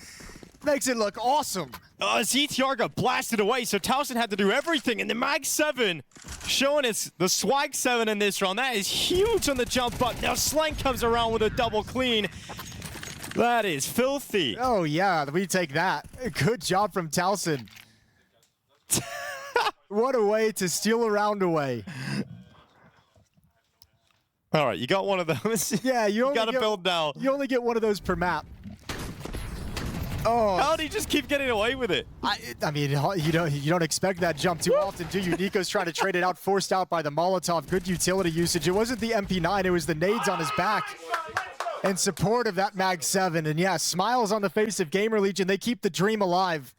makes it look awesome. ZTR got blasted away, so Towson had to do everything. And the Mag 7 showing us the Swag 7 in this round. That is huge on the jump button. Now Slang comes around with a double clean. That is filthy. Oh, yeah, we take that. Good job from Towson. What a way to steal a round away. All right, you got one of those. Yeah, you got to build now. You only get one of those per map. Oh, How do you just keep getting away with it? I mean, you don't expect that jump too often, do you? Nico's trying to trade it out, forced out by the Molotov. Good utility usage. It wasn't the MP9, it was the nades on his back in support of that Mag 7. And yeah, smiles on the face of GamerLegion. They keep the dream alive.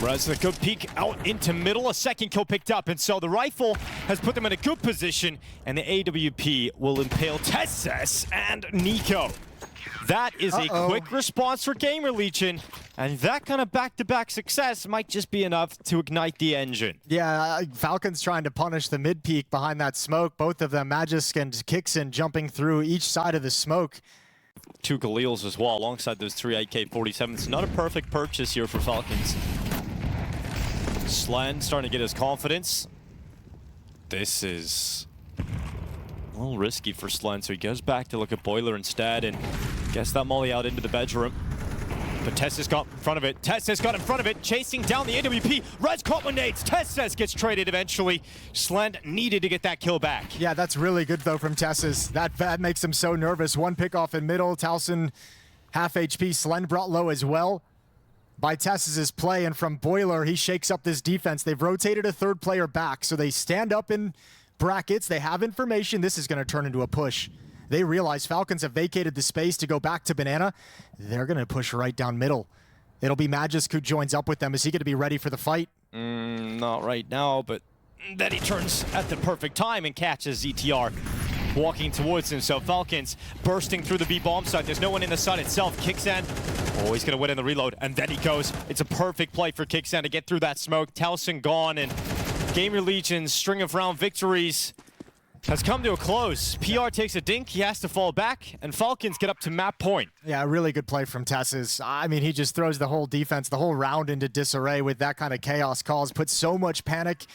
Rez, a good peek out into middle, a second kill picked up, and so the rifle has put them in a good position, and the AWP will impale Tesses and Nico. That is a quick response for GamerLegion, and that kind of back-to-back success might just be enough to ignite the engine. Yeah, Falcons trying to punish the mid-peak behind that smoke. Both of them, Magisk and Kixen, jumping through each side of the smoke. 2 Galils as well, alongside those 3 AK-47s. Not a perfect purchase here for Falcons. Slen starting to get his confidence. This is a little risky for Slen, so he goes back to look at Boiler instead and gets that molly out into the bedroom. But Tessus got in front of it. Tessus got in front of it, chasing down the AWP. Rez caught with nades. Tessus gets traded eventually. Slend needed to get that kill back. Yeah, that's really good though from Tessus. That makes him so nervous. One pick off in middle. Towson half HP. Slend brought low as well by Tessus's play, and from Boiler, he shakes up this defense. They've rotated a third player back, so they stand up in brackets. They have information. This is going to turn into a push. They realize Falcons have vacated the space to go back to Banana. They're going to push right down middle. It'll be Magisk who joins up with them. Is he going to be ready for the fight? Not right now, but then he turns at the perfect time and catches ZTR walking towards him. So Falcons bursting through the B bomb site. There's no one in the site itself. Kixan, oh, he's going to win in the reload. And then he goes. It's a perfect play for Kixan to get through that smoke. Towson gone, and GamerLegion's string of round victories has come to a close. PR takes a dink, he has to fall back, and Falcons get up to map point. Yeah, really good play from Tessus. I mean, he just throws the whole defense, the whole round into disarray with that kind of chaos calls. Puts so much panic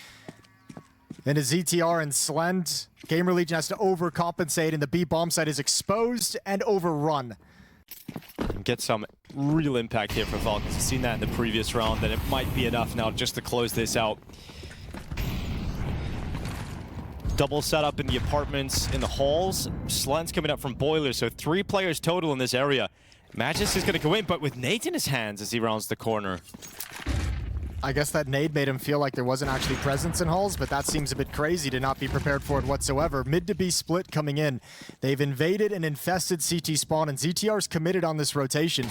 into ZTR and Slend. GamerLegion has to overcompensate, and the B bomb site is exposed and overrun. Get some real impact here for Falcons. We've seen that in the previous round, that it might be enough now just to close this out. Double setup in the apartments, in the halls. Slend's coming up from Boiler, so 3 players total in this area. Magisk is going to go in, but with nades in his hands as he rounds the corner. I guess that nade made him feel like there wasn't actually presence in halls, but that seems a bit crazy to not be prepared for it whatsoever. Mid to B split coming in. They've invaded and infested CT spawn, and ZTR's committed on this rotation.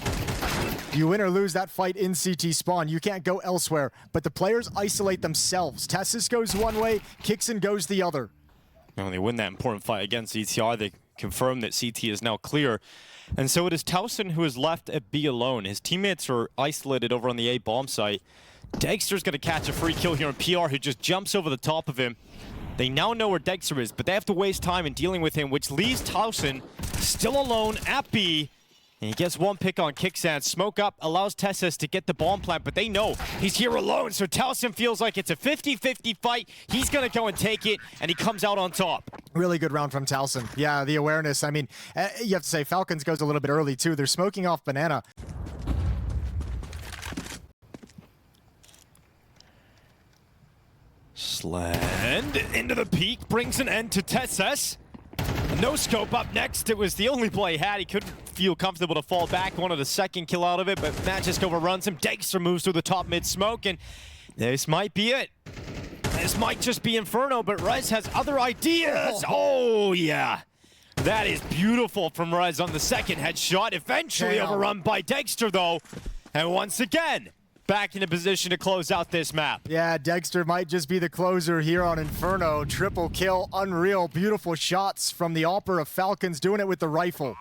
You win or lose that fight in CT spawn, you can't go elsewhere, but the players isolate themselves. Tessus goes one way, Kixan goes the other. When they win that important fight against ZTR, they confirm that CT is now clear. And so it is Towson who is left at B alone. His teammates are isolated over on the A bomb site. Dexter's going to catch a free kill here on PR, who just jumps over the top of him. They now know where Dexter is, but they have to waste time in dealing with him, which leaves Towson still alone at B. And he gets one pick on Kixan. Smoke up allows Tessus to get the bomb plant, but they know he's here alone, so Towson feels like it's a 50-50 fight. He's going to go and take it, and he comes out on top. Really good round from Towson. Yeah, the awareness. I mean, you have to say Falcons goes a little bit early, too. They're smoking off Banana. Slend into the peak, brings an end to Tessus. No scope up next. It was the only play he had. He couldn't feel comfortable to fall back. Wanted a second kill out of it, but Magisk overruns him. Dexter moves through the top mid smoke, and this might be it. This might just be Inferno, but Rez has other ideas. Oh, yeah. That is beautiful from Rez on the second headshot. Eventually overrun by Dexter, though. And once again, back in a position to close out this map. Yeah, Dexter might just be the closer here on Inferno. Triple kill, unreal, beautiful shots from the Opera of Falcons, doing it with the rifle.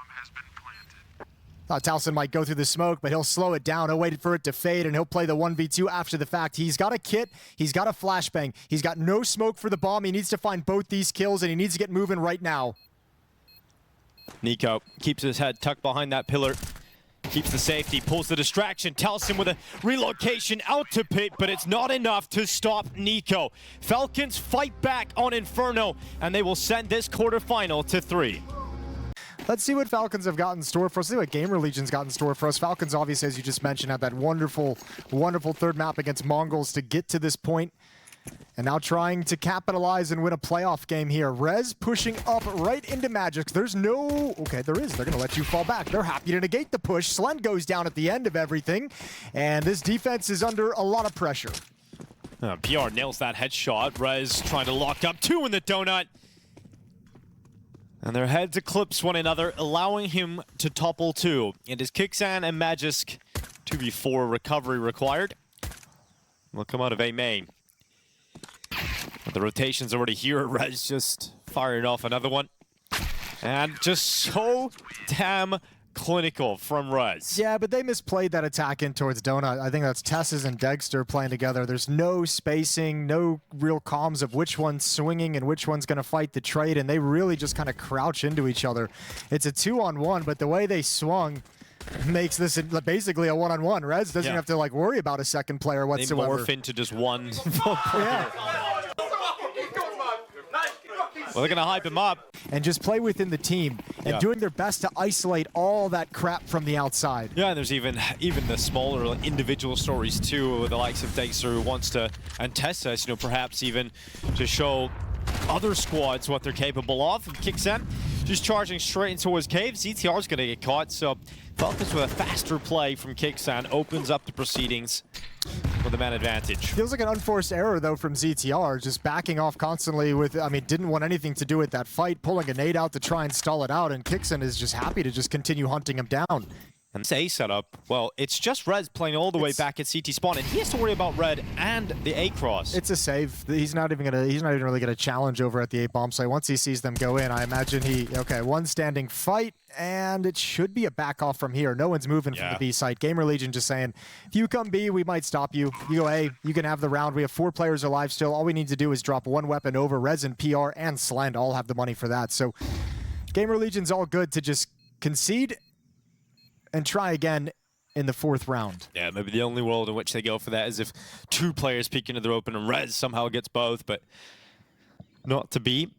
Thought Towson might go through the smoke, but he'll slow it down. He'll wait for it to fade, and he'll play the 1v2 after the fact. He's got a kit, he's got a flashbang, he's got no smoke for the bomb. He needs to find both these kills, and he needs to get moving right now. Nico keeps his head tucked behind that pillar. Keeps the safety, pulls the distraction. Towson with a relocation out to pit, but it's not enough to stop Nico. Falcons fight back on Inferno, and they will send this quarterfinal to 3. Let's see what Falcons have got in store for us. Let's see what GamerLegion's got in store for us. Falcons, obviously, as you just mentioned, had that wonderful, wonderful third map against MongolZ to get to this point. And now trying to capitalize and win a playoff game here. Rez pushing up right into Magisk. There's no... Okay, there is. They're going to let you fall back. They're happy to negate the push. Slend goes down at the end of everything. And this defense is under a lot of pressure. PR nails that headshot. Rez trying to lock up 2 in the donut. And their heads eclipse one another, allowing him to topple 2. It is Kixan and Magisk. 2v4 recovery required. Will come out of A main. But the rotation's already here. Rez just firing off another one. And just so damn clinical from Rez. Yeah, but they misplayed that attack in towards Donut. I think that's Tessus and Dexter playing together. There's no spacing, no real comms of which one's swinging and which one's going to fight the trade, and they really just kind of crouch into each other. It's a 2-on-1, but the way they swung makes this basically a 1-on-1. Rez doesn't have to like worry about a second player whatsoever. They morph into just one. Yeah. Well, they're going to hype him up. and just play within the team and doing their best to isolate all that crap from the outside. Yeah, and there's even the smaller individual stories too, with the likes of Dexter who wants to, and Tessa, you know, perhaps even to show other squads what they're capable of. And Kixan just charging straight into his cave. ZTR's going to get caught, so Falcons with a faster play from Kixan opens up the proceedings with a man advantage. Feels like an unforced error, though, from ZTR, just backing off constantly with, I mean, didn't want anything to do with that fight, pulling a nade out to try and stall it out, and Kixan is just happy to just continue hunting him down. And this A setup, well, it's just Rez playing all the way back at CT spawn, and he has to worry about Red and the A cross. It's a save. He's not even really gonna challenge over at the A bomb site. Once he sees them go in, I imagine one standing fight, and it should be a back off from here. No one's moving from the B site. GamerLegion just saying, if you come B, we might stop you. You go A, you can have the round. We have 4 players alive still. All we need to do is drop 1 weapon over. Rez and PR and Slend all have the money for that. So GamerLegion's all good to just concede and try again in the 4th round. Yeah, maybe the only world in which they go for that is if 2 players peek into their open and Rez somehow gets both, but not to be.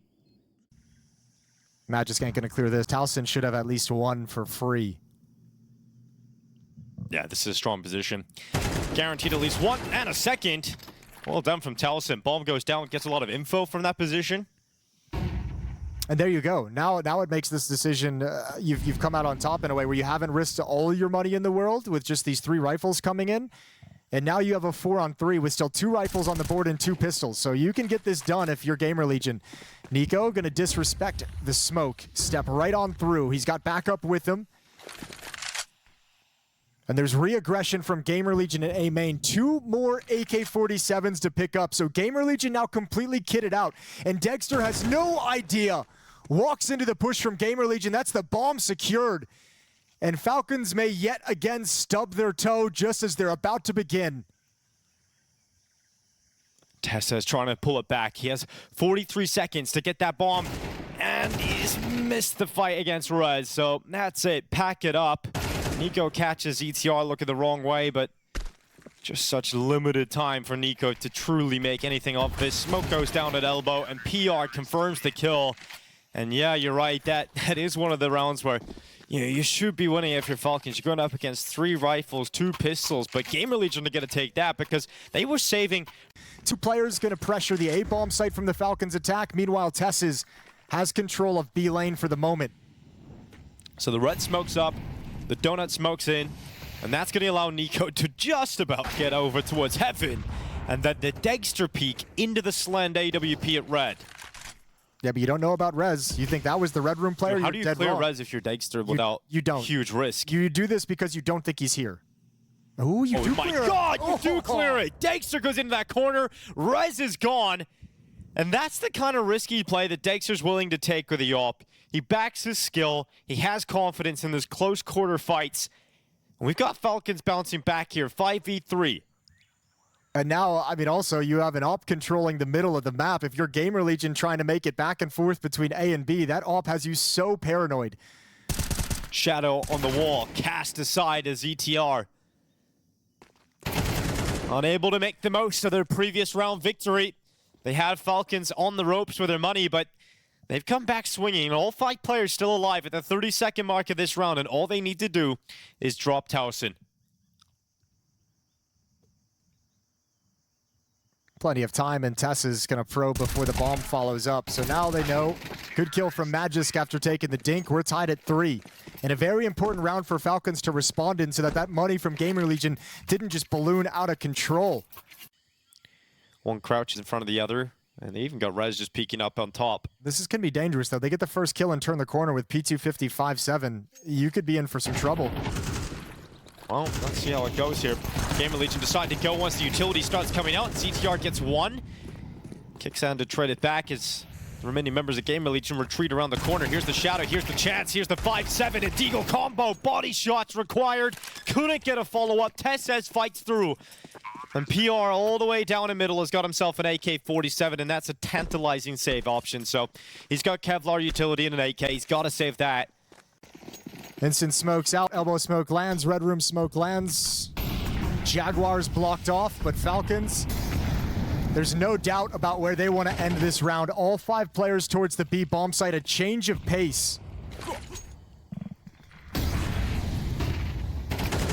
Magic ain't gonna clear this. Towson should have at least 1 for free. Yeah, this is a strong position. Guaranteed at least 1 and a second. Well done from Towson. Bomb goes down, gets a lot of info from that position. And there you go. Now it makes this decision, you've come out on top in a way where you haven't risked all your money in the world with just these 3 rifles coming in. And now you have a 4-on-3 with still 2 rifles on the board and 2 pistols. So you can get this done if you're GamerLegion. Nico gonna disrespect the smoke, step right on through. He's got backup with him. And there's re-aggression from GamerLegion at A main. 2 more AK-47s to pick up. So GamerLegion now completely kitted out. And Dexter has no idea. Walks into the push from GamerLegion. That's the bomb secured. And Falcons may yet again stub their toe just as they're about to begin. Tessa is trying to pull it back. He has 43 seconds to get that bomb. And he's missed the fight against Rez. So that's it. Pack it up. Nico catches ETR looking the wrong way, but just such limited time for Nico to truly make anything of this. Smoke goes down at elbow, and PR confirms the kill. And yeah, you're right. That is one of the rounds where you should be winning if you're Falcons. You're going up against 3 rifles, 2 pistols, but GamerLegion are going to take that because they were saving. 2 players going to pressure the A-bomb site from the Falcons attack. Meanwhile, Tess has control of B lane for the moment. So the red smoke's up. The donut smoke's in, and that's going to allow Nico to just about get over towards heaven. And then the Dexter peek into the Slend AWP at red. Yeah, but you don't know about Rez. You think that was the Red Room player? How do you clear wrong. Rez if you're Dexter without you don't. huge risk? You do this because you don't think he's here. Ooh, you do my clear God, it. you do clear it. Dexter goes into that corner. Rez is gone. And that's the kind of risky play that Dexter's willing to take with the AWP. He backs his skill. He has confidence in those close quarter fights. And we've got Falcons bouncing back here, 5v3. And now, I mean, also, you have an AWP controlling the middle of the map. If you're GamerLegion trying to make it back and forth between A and B, that AWP has you so paranoid. Shadow on the wall, cast aside as ETR. Unable to make the most of their previous round victory. They had Falcons on the ropes with their money, but they've come back swinging. All 5 players still alive at the 30-second mark of this round, and all they need to do is drop Towson. Plenty of time, and Tess is going to probe before the bomb follows up. So now they know. Good kill from Magisk after taking the dink. We're tied at 3. And a very important round for Falcons to respond in so that money from GamerLegion didn't just balloon out of control. One crouches in front of the other, and they even got Rez just peeking up on top. This is going to be dangerous, though. They get the first kill and turn the corner with P250 5-7. You could be in for some trouble. Well, let's see how it goes here. GamerLegion decide to go once the utility starts coming out. CTR gets 1. Kicks on to trade it back as the remaining members of GamerLegion retreat around the corner. Here's the shadow, here's the chance, here's the 5-7. A Deagle combo, body shots required. Couldn't get a follow-up. Tess says fights through. And PR all the way down in middle has got himself an AK-47, and that's a tantalizing save option. So he's got Kevlar utility and an AK. He's got to save that. Instant smokes out. Elbow smoke lands. Red Room smoke lands. Jaguars blocked off, but Falcons There's no doubt about where they want to end this round. All 5 players towards the B bomb site, a change of pace.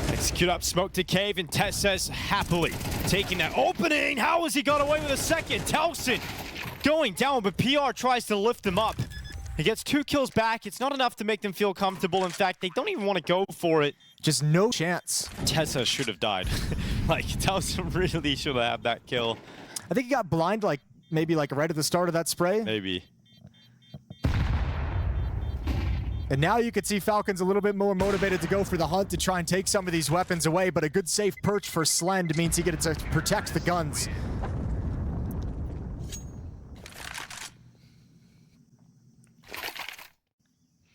Execute up, smoke to cave, and Tess says happily taking that opening. How has he got away with a second? Towson going down, but PR tries to lift him up. He gets 2 kills back. It's not enough to make them feel comfortable. In fact, they don't even want to go for it. Just no chance. Tessa should have died. Like, Towson really should have had that kill. I think he got blind, like, maybe like right at the start of that spray. Maybe. And now you could see Falcons a little bit more motivated to go for the hunt to try and take some of these weapons away, but a good safe perch for Slend means he gets to protect the guns.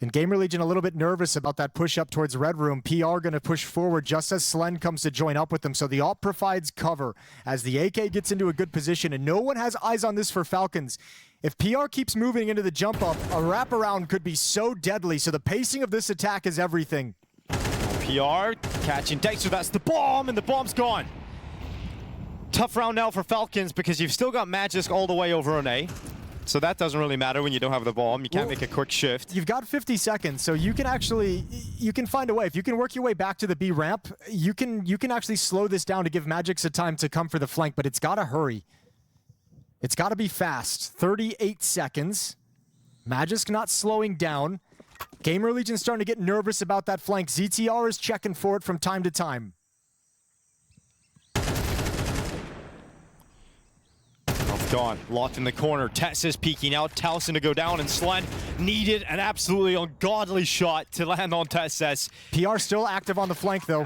And GamerLegion a little bit nervous about that push up towards Red Room. PR going to push forward just as Slend comes to join up with them. So the AWP provides cover as the AK gets into a good position, and no one has eyes on this for Falcons. If PR keeps moving into the jump up, a wraparound could be so deadly. So the pacing of this attack is everything. PR catching Dexter. That's the bomb, and the bomb's gone. Tough round now for Falcons because you've still got Magisk all the way over on A. So that doesn't really matter when you don't have the bomb. You can't make a quick shift. You've got 50 seconds, so you can actually, you can find a way. If you can work your way back to the B ramp, you can actually slow this down to give Magisk a time to come for the flank, but it's got to hurry. It's got to be fast. 38 seconds. Magisk not slowing down. GamerLegion starting to get nervous about that flank. ZTR is checking for it from time to time. Gone. Locked in the corner. Tess is peeking out. Towson to go down, and Slend needed an absolutely ungodly shot to land on Tess. PR still active on the flank, though.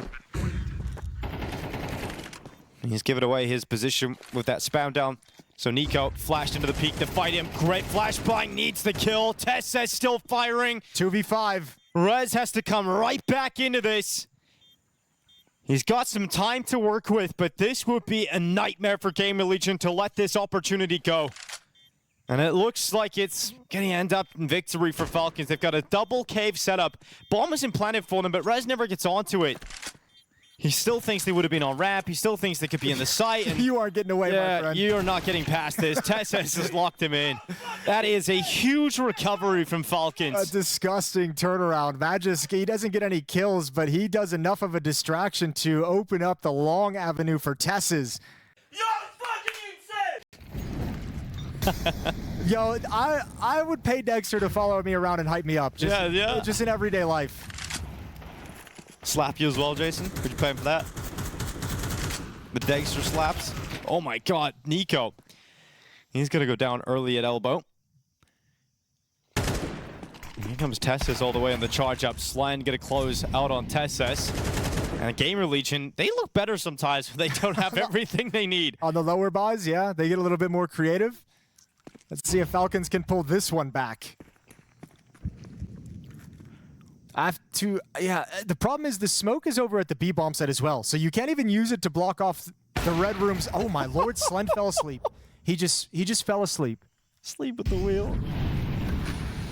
He's given away his position with that spam down. So Nico flashed into the peak to fight him. Great flashbang, needs the kill. Tess still firing. 2v5. Rez has to come right back into this. He's got some time to work with, but this would be a nightmare for GamerLegion to let this opportunity go. And it looks like it's going to end up in victory for Falcons. They've got a double cave setup. Bomb is implanted for them, but Rez never gets onto it. He still thinks they would have been on ramp. He still thinks they could be in the site. And you aren't getting away, my friend. You are not getting past this. Tess has just locked him in. That is a huge recovery from Falcons. A disgusting turnaround. Magisk, he doesn't get any kills, but he does enough of a distraction to open up the long avenue for Tess's. You're fucking insane! Yo, I would pay Dexter to follow me around and hype me up. Just in everyday life. Slap you as well, Jason? Would you pay him for that? The Dexter slaps. Oh my god, Nico. He's gonna go down early at elbow. Here comes Tessus all the way on the charge up. Slend gonna close out on Tessus. And GamerLegion, they look better sometimes when they don't have everything they need. On the lower buys, yeah, they get a little bit more creative. Let's see if Falcons can pull this one back. The problem is the smoke is over at the B bomb site as well, so you can't even use it to block off the red rooms. Oh my lord, Slend fell asleep. He just fell asleep. Sleep at the wheel.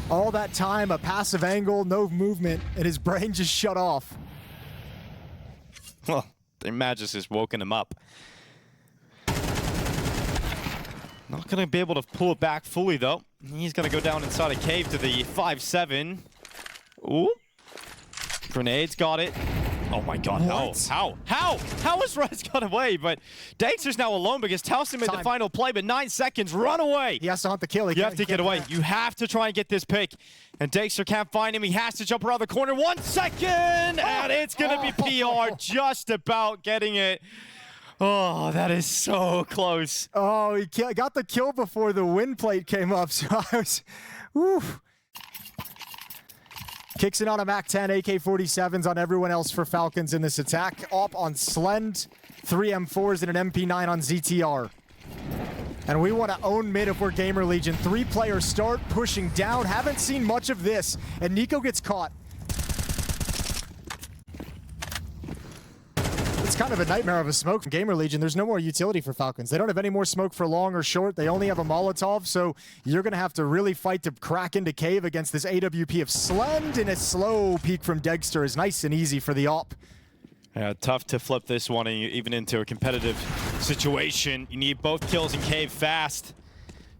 All that time, a passive angle, no movement, and his brain just shut off. Well, their Magis has woken him up. Not gonna be able to pull it back fully though. He's gonna go down inside a cave to the 5-7. Ooh. Grenades got it. Oh my god, no. How has Rez got away? But Dexter's now alone because Towson made the final play, but 9 seconds, run away. He has to hunt the kill. You have to get away. You have to try and get this pick. And Dexter can't find him. He has to jump around the corner. 1 second! And it's gonna be PR just about getting it. Oh, that is so close. Oh, he got the kill before the wind plate came up, so I was, whew. Kicks in on a MAC-10, AK-47s on everyone else for Falcons in this attack. Op on Slend, 3 M4s and an MP9 on ZTR. And we want to own mid if we're GamerLegion. 3-player start, pushing down. Haven't seen much of this. And Nico gets caught. It's kind of a nightmare of a smoke from GamerLegion. There's no more utility for Falcons. They don't have any more smoke for long or short. They only have a Molotov, so you're going to have to really fight to crack into cave against this AWP of Slend, and a slow peek from Dexter is nice and easy for the op. Yeah, tough to flip this one even into a competitive situation. You need both kills in cave fast.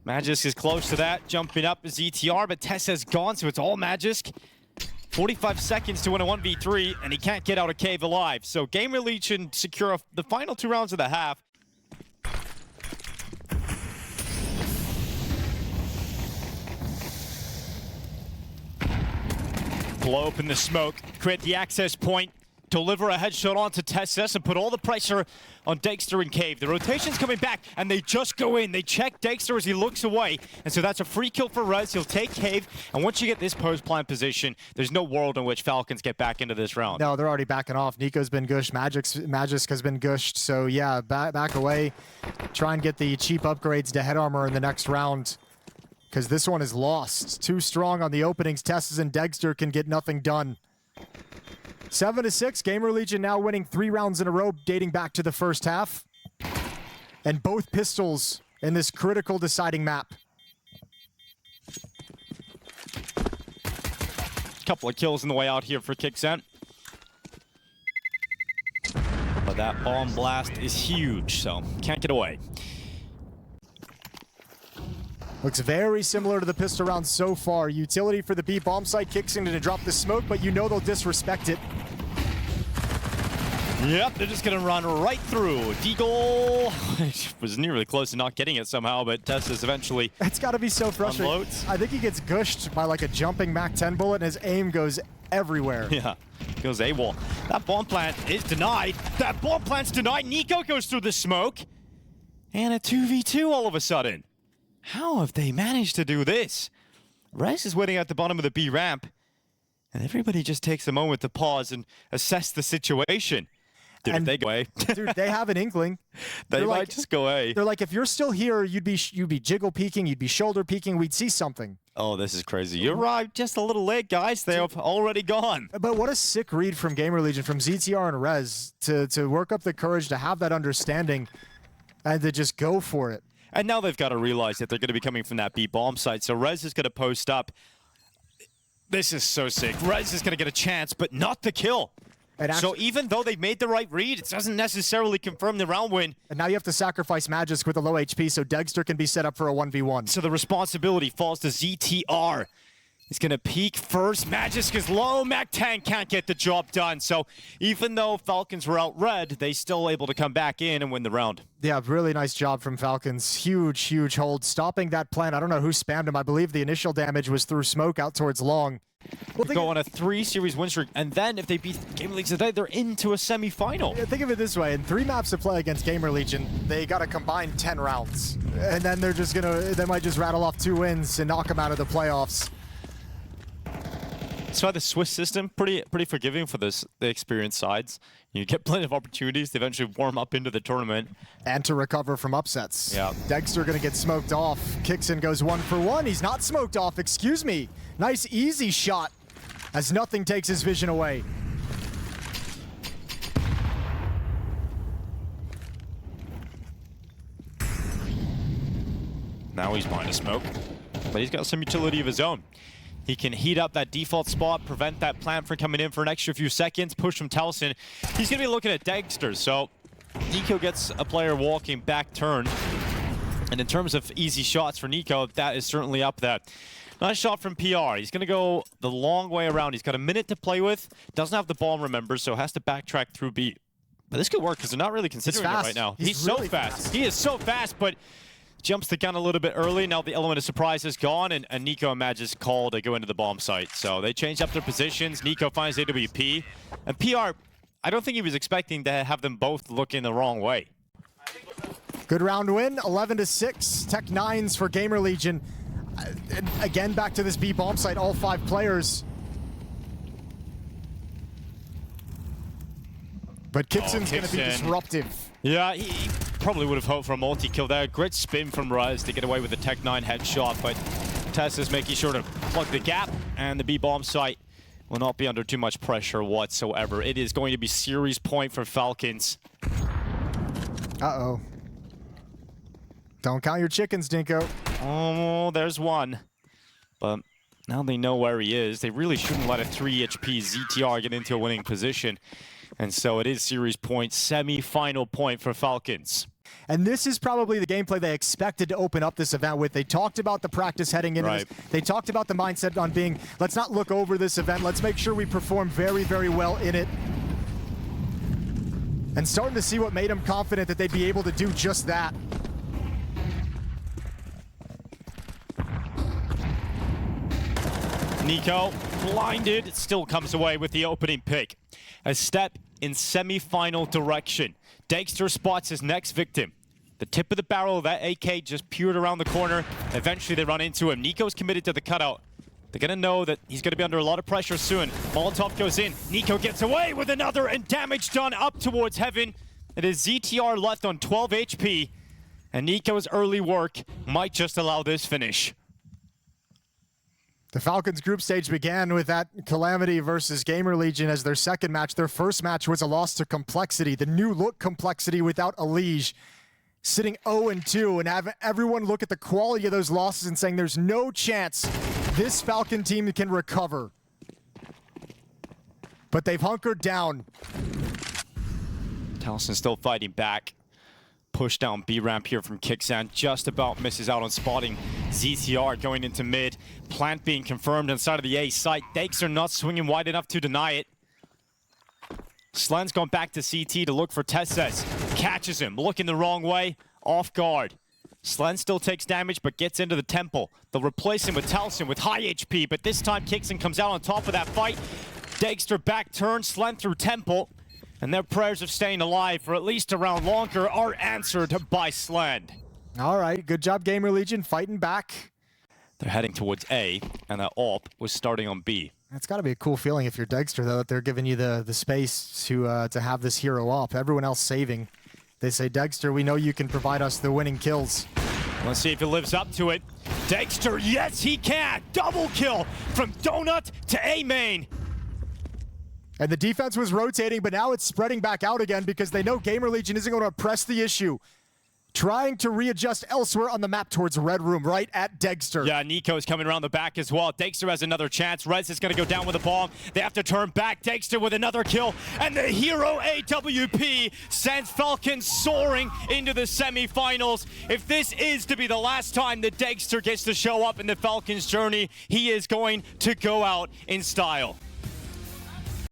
Magisk is close to that, jumping up is ETR, but Tess has gone, so it's all Magisk. 45 seconds to win a 1v3, and he can't get out of cave alive. So GamerLegion secure the final 2 rounds of the half. Blow open the smoke, create the access point, deliver a headshot onto Tessus and put all the pressure on Dexter and Cave. The rotation's coming back, and they just go in. They check Dexter as he looks away, and so that's a free kill for Rez. He'll take Cave, and once you get this post-plant position, there's no world in which Falcons get back into this round. No, they're already backing off. Nico's been gushed, Magisk has been gushed, so yeah, back away. Try and get the cheap upgrades to head armor in the next round, because this one is lost. Too strong on the openings. Tessus and Dexter can get nothing done. 7-6, GamerLegion now winning 3 rounds in a row dating back to the first half. And both pistols in this critical deciding map. Couple of kills on the way out here for Kixent. But that bomb blast is huge, so can't get away. Looks very similar to the pistol round so far. Utility for the B bomb site, kicks into to drop the smoke, but you know they'll disrespect it. Yep, they're just gonna run right through. Deagle was nearly close to not getting it somehow, but Tessus eventually It's gotta be so frustrating. unloads. I think he gets gushed by like a jumping MAC-10 bullet and his aim goes everywhere. Yeah, goes AWOL. That bomb plant is denied. That bomb plant's denied. Nico goes through the smoke. And a 2v2 all of a sudden. How have they managed to do this? Rez is waiting at the bottom of the B ramp, and everybody just takes a moment to pause and assess the situation. Dude, And- if they go away, Dude, they have an inkling. they they're might like- just go away. They're like, if you're still here, you'd be jiggle peeking, you'd be shoulder peeking, we'd see something. Oh, this is crazy. You arrived just a little late, guys. They have already gone. But what a sick read from GamerLegion, from ZTR and Rez, to work up the courage to have that understanding and to just go for it. And now they've got to realize that they're going to be coming from that B bomb site. So Rez is going to post up. This is so sick. Rez is going to get a chance, but not the kill. And So actually, even though they made the right read, it doesn't necessarily confirm the round win. and now you have to sacrifice Magisk with a low HP so Dexter can be set up for a 1v1. So the responsibility falls to ZTR. He's going to peek first. Magisk is low. MAC-10 can't get the job done. So even though Falcons were out red, they still able to come back in and win the round. Yeah, really nice job from Falcons. Huge, huge hold. Stopping that plant. I don't know who spammed him. I believe the initial damage was through smoke out towards long. Well, Go on a 3-series win streak, and then if they beat GamerLegion today, they're into a semi-final. think of it this way. In 3 maps to play against GamerLegion, they got to combine 10 rounds. And then they're just going to, they might just rattle off 2 wins and knock them out of the playoffs. That's why the Swiss system pretty forgiving for the experienced sides. You get plenty of opportunities to eventually warm up into the tournament. And to recover from upsets. Yeah. Dexter going to get smoked off. Kixen goes 1 for 1. He's not smoked off, excuse me. Nice easy shot as nothing takes his vision away. Now he's behind a smoke, but he's got some utility of his own. He can heat up that default spot, prevent that plant from coming in for an extra few seconds, push from Towson. He's going to be looking at Dexter, so Nico gets a player walking back turn. And in terms of easy shots for Nico, that is certainly up there. Nice shot from PR. He's going to go the long way around. He's got a minute to play with. Doesn't have the bomb, remember, so has to backtrack through B. But this could work because they're not really considering it right now. He's so really fast. He is so fast, but jumps the gun a little bit early. Now the element of surprise is gone, and Nico and Magisk call to go into the bomb site. So they change up their positions. Nico finds AWP. And PR, I don't think he was expecting to have them both look in the wrong way. Good round win, 11-6. Tech 9s for GamerLegion. And again, back to this B bomb site, all 5 players. But Kixen's going to be Kixen. disruptive. Yeah, he probably would have hoped for a multi-kill there. Great spin from Rez to get away with the Tech 9 headshot, but Tess is making sure to plug the gap, and the B bomb site will not be under too much pressure whatsoever. It is going to be series point for Falcons. Uh-oh. Don't count your chickens, Dinko. Oh, there's one. But now they know where he is. They really shouldn't let a 3 HP ZTR get into a winning position. And so it is series point, semi-final point for Falcons. And this is probably the gameplay they expected to open up this event with. They talked about the practice heading into this. They talked about the mindset on being, let's not look over this event. Let's make sure we perform very, very well in it. And starting to see what made them confident that they'd be able to do just that. Nico, blinded, still comes away with the opening pick. A step in semi-final direction. Dexter spots his next victim. The tip of the barrel of that AK just peered around the corner. Eventually they run into him. Nico's committed to the cutout. They're gonna know that he's gonna be under a lot of pressure soon. Molotov goes in. Nico gets away with another, and damage done up towards heaven. It is ZTR left on 12 HP. And Nico's early work might just allow this finish. The Falcons group stage began with that Calamity versus GamerLegion as their second match. Their first match was a loss to Complexity, the new look Complexity without Apogee, sitting 0-2, and have everyone look at the quality of those losses and saying there's no chance this Falcon team can recover. But they've hunkered down. Towson still fighting back. Push down B ramp here from Kixan, just about misses out on spotting ZTR going into mid. Plant being confirmed inside of the A site. Dexter not swinging wide enough to deny it. Slen's gone back to CT to look for Tesses. Catches him, looking the wrong way, off guard. Slen still takes damage, but gets into the temple. They'll replace him with Towson with high HP, but this time Kixan comes out on top of that fight. Dexter back turn, Slen through temple. And their prayers of staying alive for at least a round longer are answered by Slen. All right, good job GamerLegion fighting back. They're heading towards A, and that AWP was starting on B. It's got to be a cool feeling if you're Dexter, though, that they're giving you the space to have this hero up. Everyone else saving. They say, Dexter, we know you can provide us the winning kills. Let's see if he lives up to it. Dexter, yes he can! Double kill from Donut to A main. And the defense was rotating, but now it's spreading back out again because they know GamerLegion isn't going to press the issue. Trying to readjust elsewhere on the map towards Red Room, right at Dexter. Yeah, Nico's coming around the back as well. Dexter has another chance. Rez is going to go down with a bomb. They have to turn back. Dexter with another kill. And the hero AWP sends Falcons soaring into the semifinals. If this is to be the last time that Dexter gets to show up in the Falcons journey, he is going to go out in style.